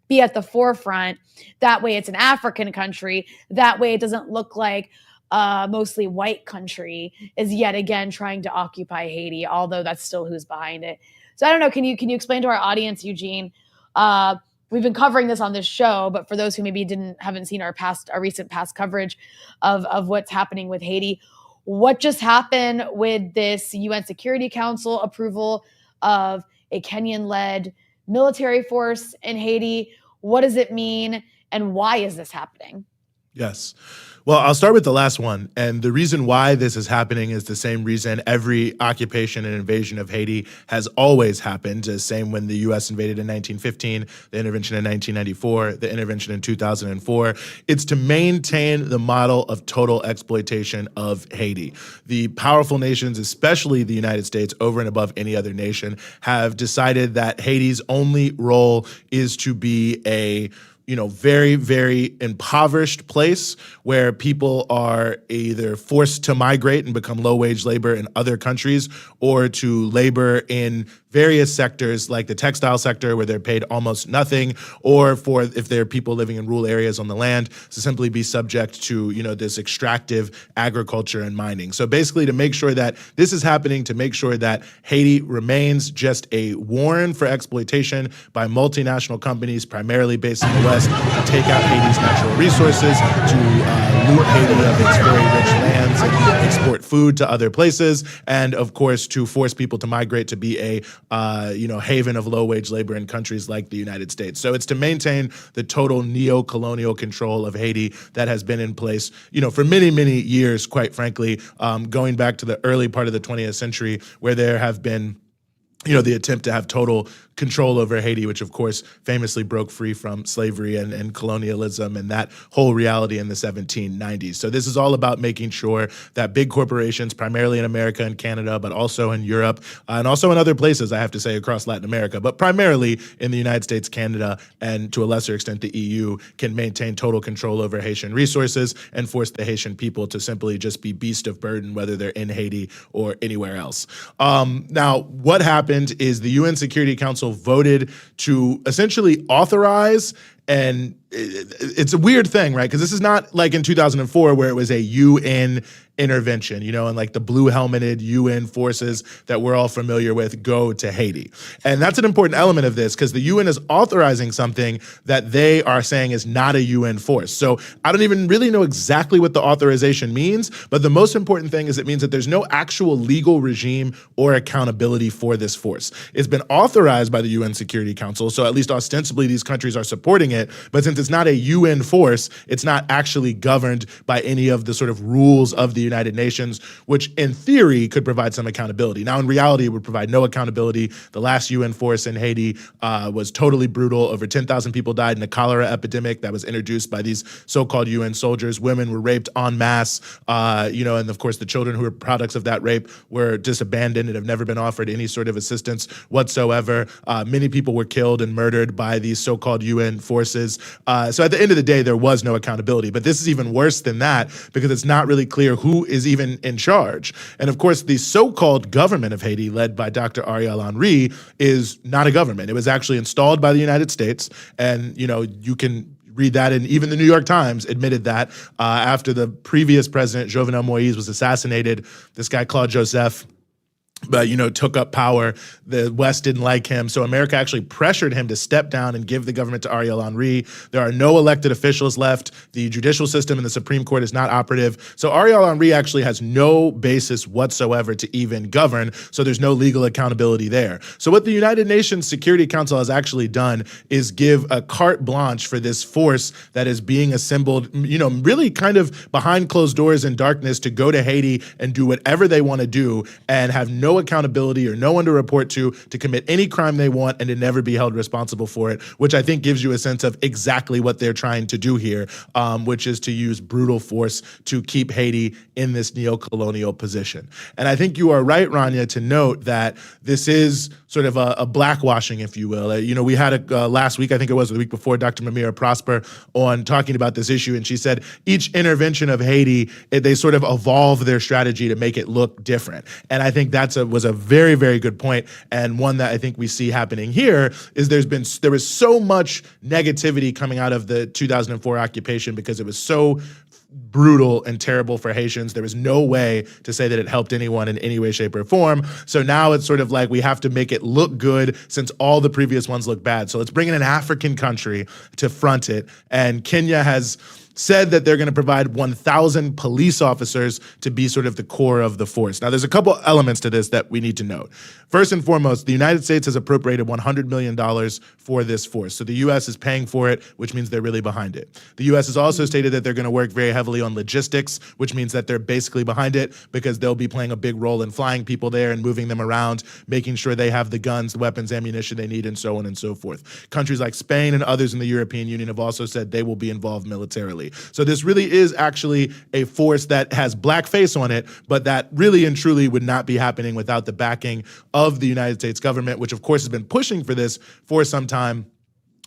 be at the forefront. That way it's an African country. That way it doesn't look like a mostly white country is yet again trying to occupy Haiti, although that's still who's behind it. So I don't know, can you explain to our audience, Eugene, we've been covering this on this show, but for those who maybe haven't seen our recent past coverage of what's happening with Haiti, what just happened with this UN Security Council approval of a Kenyan-led military force in Haiti? What does it mean, and why is this happening? Yes. Well, I'll start with the last one. And the reason why this is happening is the same reason every occupation and invasion of Haiti has always happened. The same when the U.S. invaded in 1915, the intervention in 1994, the intervention in 2004. It's to maintain the model of total exploitation of Haiti. The powerful nations, especially the United States, over and above any other nation, have decided that Haiti's only role is to be a very, very impoverished place where people are either forced to migrate and become low-wage labor in other countries, or to labor in various sectors like the textile sector where they're paid almost nothing, or for if they're people living in rural areas on the land to simply be subject to this extractive agriculture and mining. So basically, to make sure that this is happening, to make sure that Haiti remains just a warren for exploitation by multinational companies primarily based in the West, to take out Haiti's natural resources, to loot Haiti of its very rich lands and export food to other places, and of course to force people to migrate to be a haven of low-wage labor in countries like the United States. So it's to maintain the total neo-colonial control of Haiti that has been in place, for many, many years, quite frankly, going back to the early part of the 20th century, where there have been the attempt to have total control over Haiti, which of course famously broke free from slavery and colonialism and that whole reality in the 1790s. So this is all about making sure that big corporations, primarily in America and Canada, but also in Europe, and also in other places, I have to say, across Latin America, but primarily in the United States, Canada, and to a lesser extent the EU, can maintain total control over Haitian resources and force the Haitian people to simply just be beast of burden, whether they're in Haiti or anywhere else. Now, what happened is the UN Security Council voted to essentially authorize, and it's a weird thing, right? Because this is not like in 2004 where it was a UN intervention, and like the blue helmeted UN forces that we're all familiar with go to Haiti. And that's an important element of this because the UN is authorizing something that they are saying is not a UN force. So I don't even really know exactly what the authorization means, but the most important thing is it means that there's no actual legal regime or accountability for this force. It's been authorized by the UN Security Council, so at least ostensibly these countries are supporting it, but since it's not a UN force, it's not actually governed by any of the sort of rules of the United Nations, which in theory could provide some accountability. Now, in reality, it would provide no accountability. The last UN force in Haiti was totally brutal. Over 10,000 people died in a cholera epidemic that was introduced by these so-called UN soldiers. Women were raped en masse, and of course the children who were products of that rape were just abandoned and have never been offered any sort of assistance whatsoever. Many people were killed and murdered by these so-called UN forces. So at the end of the day, there was no accountability. But this is even worse than that because it's not really clear who is even in charge. And of course, the so-called government of Haiti, led by Dr. Ariel Henry, is not a government. It was actually installed by the United States. And, you can read that, and even the New York Times admitted that after the previous president, Jovenel Moïse, was assassinated, this guy, Claude Joseph, but, took up power. The West didn't like him. So America actually pressured him to step down and give the government to Ariel Henry. There are no elected officials left. The judicial system and the Supreme Court is not operative. So Ariel Henry actually has no basis whatsoever to even govern. So there's no legal accountability there. So what the United Nations Security Council has actually done is give a carte blanche for this force that is being assembled, really kind of behind closed doors in darkness to go to Haiti and do whatever they want to do and have no accountability or no one to report to commit any crime they want and to never be held responsible for it, which I think gives you a sense of exactly what they're trying to do here, which is to use brutal force to keep Haiti in this neo-colonial position. And I think you are right, Rania, to note that this is sort of a blackwashing, if you will. We had last week, I think it was the week before, Dr. Mamira Prosper on talking about this issue, and she said each intervention of Haiti, they sort of evolve their strategy to make it look different. And I think that's was a very, very good point, and one that I think we see happening here is there was so much negativity coming out of the 2004 occupation because it was so brutal and terrible for Haitians. There was no way to say that it helped anyone in any way, shape, or form. So now it's sort of like we have to make it look good since all the previous ones look bad. So let's bring in an African country to front it. And Kenya has said that they're going to provide 1,000 police officers to be sort of the core of the force. Now, there's a couple elements to this that we need to note. First and foremost, the United States has appropriated $100 million for this force. So the U.S. is paying for it, which means they're really behind it. The U.S. has also stated that they're going to work very heavily on logistics, which means that they're basically behind it because they'll be playing a big role in flying people there and moving them around, making sure they have the guns, the weapons, ammunition they need, and so on and so forth. Countries like Spain and others in the European Union have also said they will be involved militarily. So this really is actually a force that has blackface on it, but that really and truly would not be happening without the backing of the United States government, which of course has been pushing for this for some time,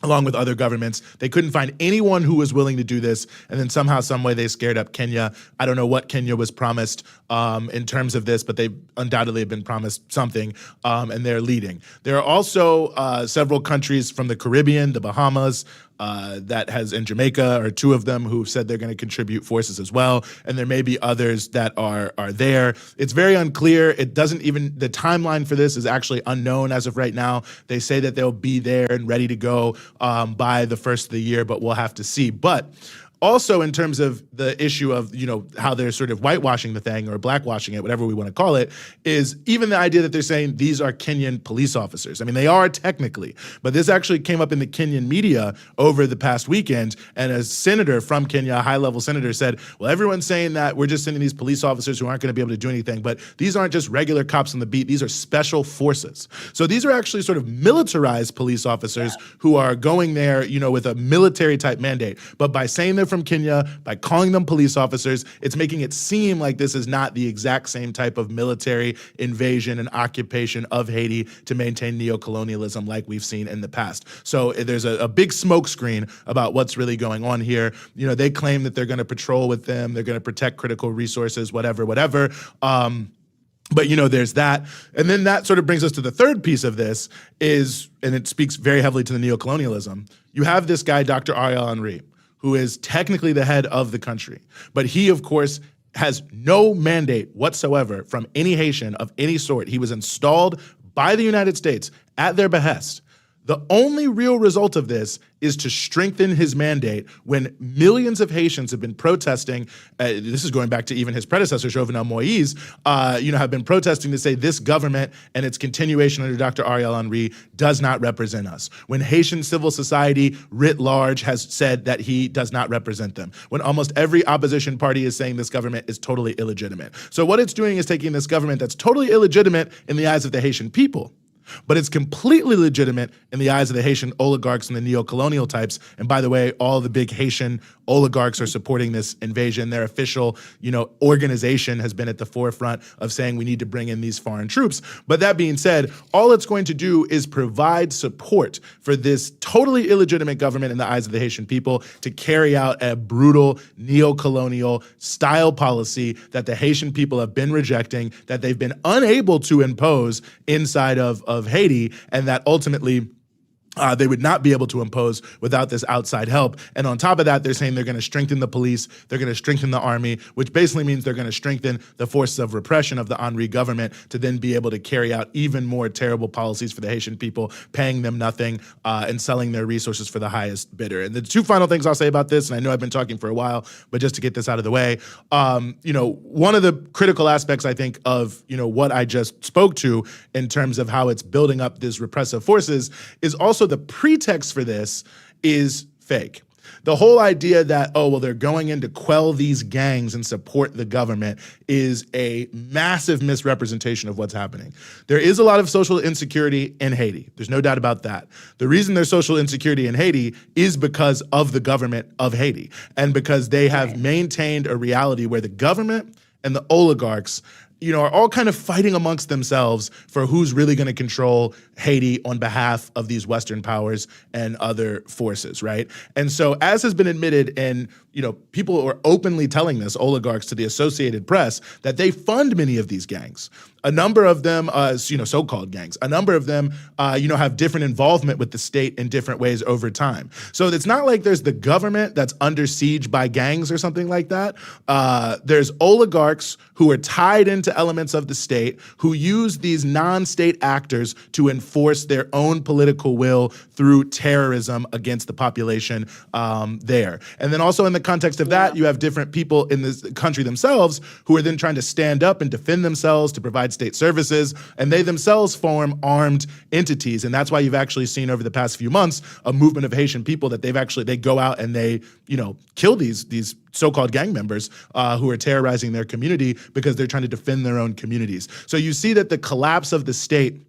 along with other governments. They couldn't find anyone who was willing to do this, and then somehow, some way, they scared up Kenya. I don't know what Kenya was promised in terms of this, but they undoubtedly have been promised something, and they're leading. There are also several countries from the Caribbean, the Bahamas, and Jamaica are two of them who've said they're going to contribute forces as well, and there may be others that are there. It's very unclear. The timeline for this is actually unknown as of right now. They say that they'll be there and ready to go by the first of the year, but we'll have to see. But also, in terms of the issue of, how they're sort of whitewashing the thing or blackwashing it, whatever we want to call it, is even the idea that they're saying these are Kenyan police officers. I mean, they are technically, but this actually came up in the Kenyan media over the past weekend, and a senator from Kenya, a high-level senator, said, well, everyone's saying that we're just sending these police officers who aren't going to be able to do anything, but these aren't just regular cops on the beat, these are special forces. So these are actually sort of militarized police officers who are going there, with a military-type mandate. But by saying they're from Kenya, by calling them police officers, it's making it seem like this is not the exact same type of military invasion and occupation of Haiti to maintain neocolonialism like we've seen in the past. So there's a big smokescreen about what's really going on here. They claim that they're going to patrol with them, they're going to protect critical resources, whatever. But there's that. And then that sort of brings us to the third piece of this and it speaks very heavily to the neocolonialism. You have this guy, Dr. Ariel Henry, who is technically the head of the country. But he, of course, has no mandate whatsoever from any Haitian of any sort. He was installed by the United States at their behest. The only real result of this is to strengthen his mandate when millions of Haitians have been protesting. This is going back to even his predecessor, Jovenel Moïse, have been protesting to say this government and its continuation under Dr. Ariel Henry does not represent us. When Haitian civil society writ large has said that he does not represent them. When almost every opposition party is saying this government is totally illegitimate. So what it's doing is taking this government that's totally illegitimate in the eyes of the Haitian people, but it's completely legitimate in the eyes of the Haitian oligarchs and the neo-colonial types. And by the way, all the big Haitian oligarchs are supporting this invasion. Their official, organization has been at the forefront of saying we need to bring in these foreign troops. But that being said, all it's going to do is provide support for this totally illegitimate government in the eyes of the Haitian people to carry out a brutal neo-colonial style policy that the Haitian people have been rejecting, that they've been unable to impose inside of Haiti, and that ultimately they would not be able to impose without this outside help. And on top of that, they're saying they're going to strengthen the police, they're going to strengthen the army, which basically means they're going to strengthen the forces of repression of the Henry government to then be able to carry out even more terrible policies for the Haitian people, paying them nothing and selling their resources for the highest bidder. And the two final things I'll say about this, and I know I've been talking for a while, but just to get this out of the way, one of the critical aspects, I think, of, what I just spoke to in terms of how it's building up these repressive forces is also the pretext for this is fake. The whole idea that, they're going in to quell these gangs and support the government is a massive misrepresentation of what's happening. There is a lot of social insecurity in Haiti. There's no doubt about that. The reason there's social insecurity in Haiti is because of the government of Haiti and because they have maintained a reality where the government and the oligarchs are all kind of fighting amongst themselves for who's really going to control Haiti on behalf of these Western powers and other forces, right? And so, as has been admitted, and people are openly telling this, oligarchs to the Associated Press, that they fund many of these gangs. A number of them, so-called gangs, a number of them, have different involvement with the state in different ways over time. So it's not like there's the government that's under siege by gangs or something like that. There's oligarchs who are tied into elements of the state who use these non-state actors to enforce their own political will through terrorism against the population there. And then also in the context of that, you have different people in this country themselves who are then trying to stand up and defend themselves to provide state services, and they themselves form armed entities. And that's why you've actually seen over the past few months a movement of Haitian people that they go out and they, kill these so-called gang members who are terrorizing their community because they're trying to defend their own communities. So you see that the collapse of the state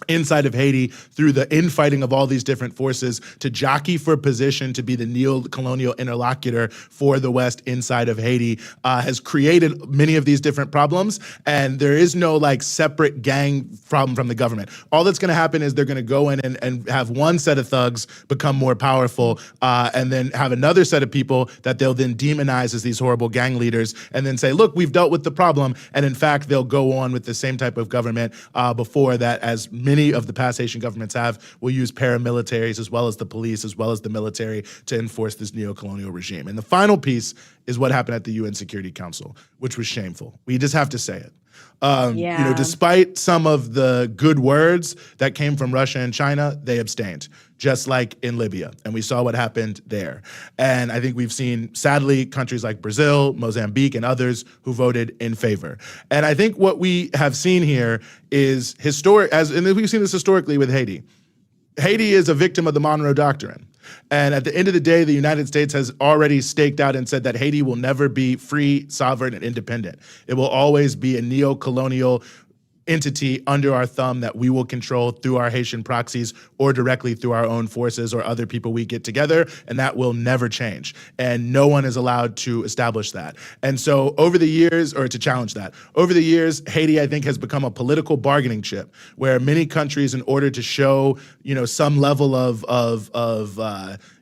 inside of Haiti through the infighting of all these different forces to jockey for position to be the neo-colonial interlocutor for the West inside of Haiti has created many of these different problems. And there is no separate gang problem from the government. All that's going to happen is they're going to go in and have one set of thugs become more powerful and then have another set of people that they'll then demonize as these horrible gang leaders and then say, look, we've dealt with the problem. And in fact, they'll go on with the same type of government before that, as many of the past Haitian governments will use paramilitaries as well as the police, as well as the military to enforce this neo-colonial regime. And the final piece is what happened at the UN Security Council, which was shameful. We just have to say it. Despite some of the good words that came from Russia and China, they abstained, just like in Libya. And we saw what happened there. And I think we've seen, sadly, countries like Brazil, Mozambique, and others who voted in favor. And I think what we have seen here is and we've seen this historically with Haiti. Haiti is a victim of the Monroe Doctrine. And at the end of the day, the United States has already staked out and said that Haiti will never be free, sovereign, and independent. It will always be a neo-colonial entity under our thumb that we will control through our Haitian proxies or directly through our own forces or other people we get together, and that will never change. And no one is allowed to establish that. And so over the years, or to challenge that, over the years, Haiti, I think, has become a political bargaining chip where many countries, in order to show, some level of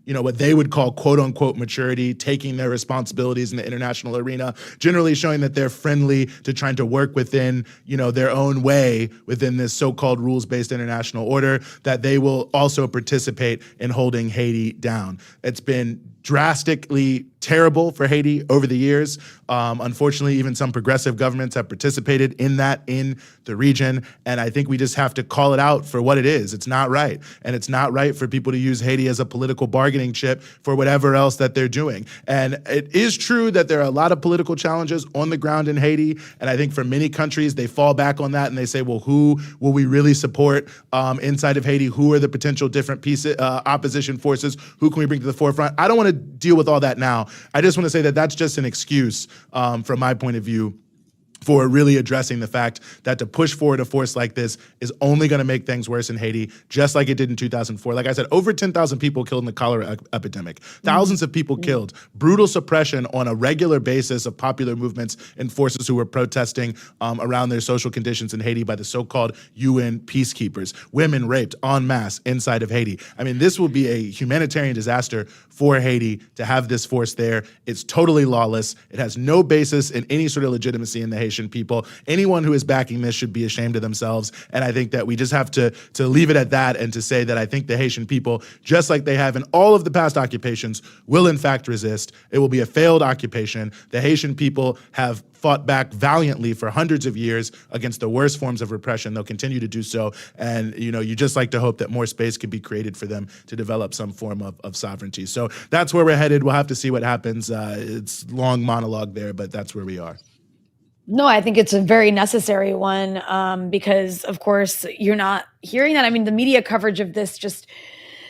what they would call quote unquote maturity, taking their responsibilities in the international arena, generally showing that they're friendly to trying to work within, their own way within this so-called rules-based international order, that they will also participate in holding Haiti down. It's been drastically terrible for Haiti over the years. Unfortunately, even some progressive governments have participated in that in the region. And I think we just have to call it out for what it is. It's not right. And it's not right for people to use Haiti as a political bargaining chip for whatever else that they're doing. And it is true that there are a lot of political challenges on the ground in Haiti. And I think for many countries, they fall back on that and they say, well, who will we really support inside of Haiti? Who are the potential different opposition forces? Who can we bring to the forefront? I don't want to deal with all that now. I just want to say that that's just an excuse from my point of view for really addressing the fact that to push forward a force like this is only going to make things worse in Haiti, just like it did in 2004. Like I said, over 10,000 people killed in the cholera epidemic, thousands of people killed, brutal suppression on a regular basis of popular movements and forces who were protesting around their social conditions in Haiti by the so-called UN peacekeepers, women raped en masse inside of Haiti. I mean, this will be a humanitarian disaster for Haiti to have this force there. It's totally lawless. It has no basis in any sort of legitimacy in the Haitian people. Anyone who is backing this should be ashamed of themselves. And I think that we just have to leave it at that and to say that I think the Haitian people, just like they have in all of the past occupations, will in fact resist. It will be a failed occupation. The Haitian people have fought back valiantly for hundreds of years against the worst forms of repression. They'll continue to do so. And, you just like to hope that more space could be created for them to develop some form of sovereignty. So that's where we're headed. We'll have to see what happens. It's long monologue there, but that's where we are. No, I think it's a very necessary one because, of course, you're not hearing that. I mean, the media coverage of this just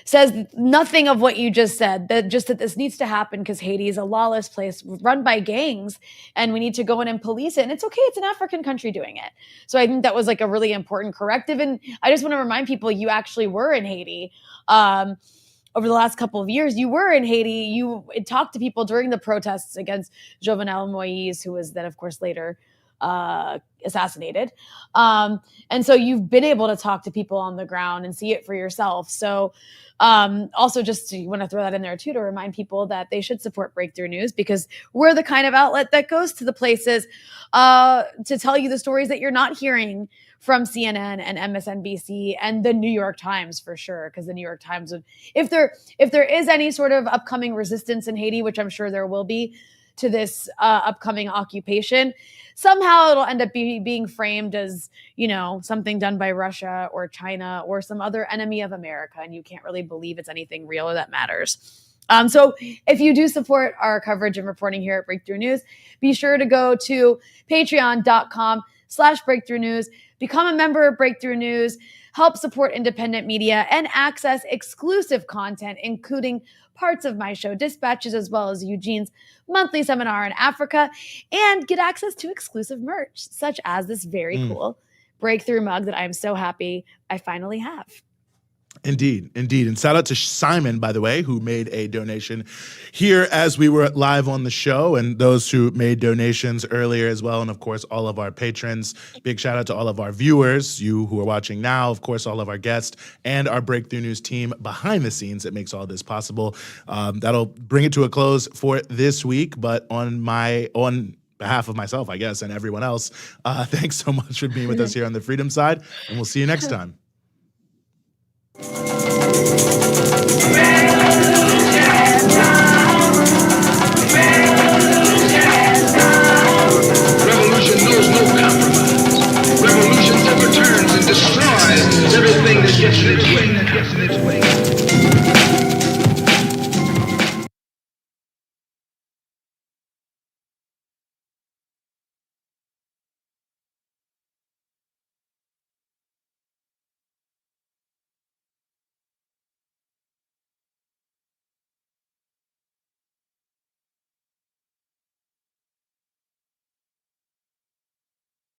says nothing of what you just said, that this needs to happen because Haiti is a lawless place run by gangs and we need to go in and police it. And it's okay. It's an African country doing it. So I think that was like a really important corrective. And I just want to remind people you actually were in Haiti. Over the last couple of years, you were in Haiti. You talked to people during the protests against Jovenel Moïse, who was then, of course, later assassinated. And so you've been able to talk to people on the ground and see it for yourself. So also just you want to throw that in there too, to remind people that they should support Breakthrough News, because we're the kind of outlet that goes to the places to tell you the stories that you're not hearing from CNN and MSNBC and the New York Times, for sure. Because the New York Times would, if there is any sort of upcoming resistance in Haiti, which I'm sure there will be, to this upcoming occupation, somehow it'll end up being framed as, something done by Russia or China or some other enemy of America, and you can't really believe it's anything real or that matters. So if you do support our coverage and reporting here at Breakthrough News, be sure to go to patreon.com/Breakthrough News, become a member of Breakthrough News, help support independent media, and access exclusive content, including parts of my show Dispatches, as well as Eugene's monthly seminar in Africa, and get access to exclusive merch, such as this very cool Breakthrough mug that I'm so happy I finally have. Indeed. And shout out to Simon, by the way, who made a donation here as we were live on the show, and those who made donations earlier as well. And of course, all of our patrons. Big shout out to all of our viewers, you who are watching now, of course, all of our guests and our Breakthrough News team behind the scenes that makes all this possible. That'll bring it to a close for this week. But on behalf of myself, I guess, and everyone else, thanks so much for being with us here on the Freedom Side, and we'll see you next time.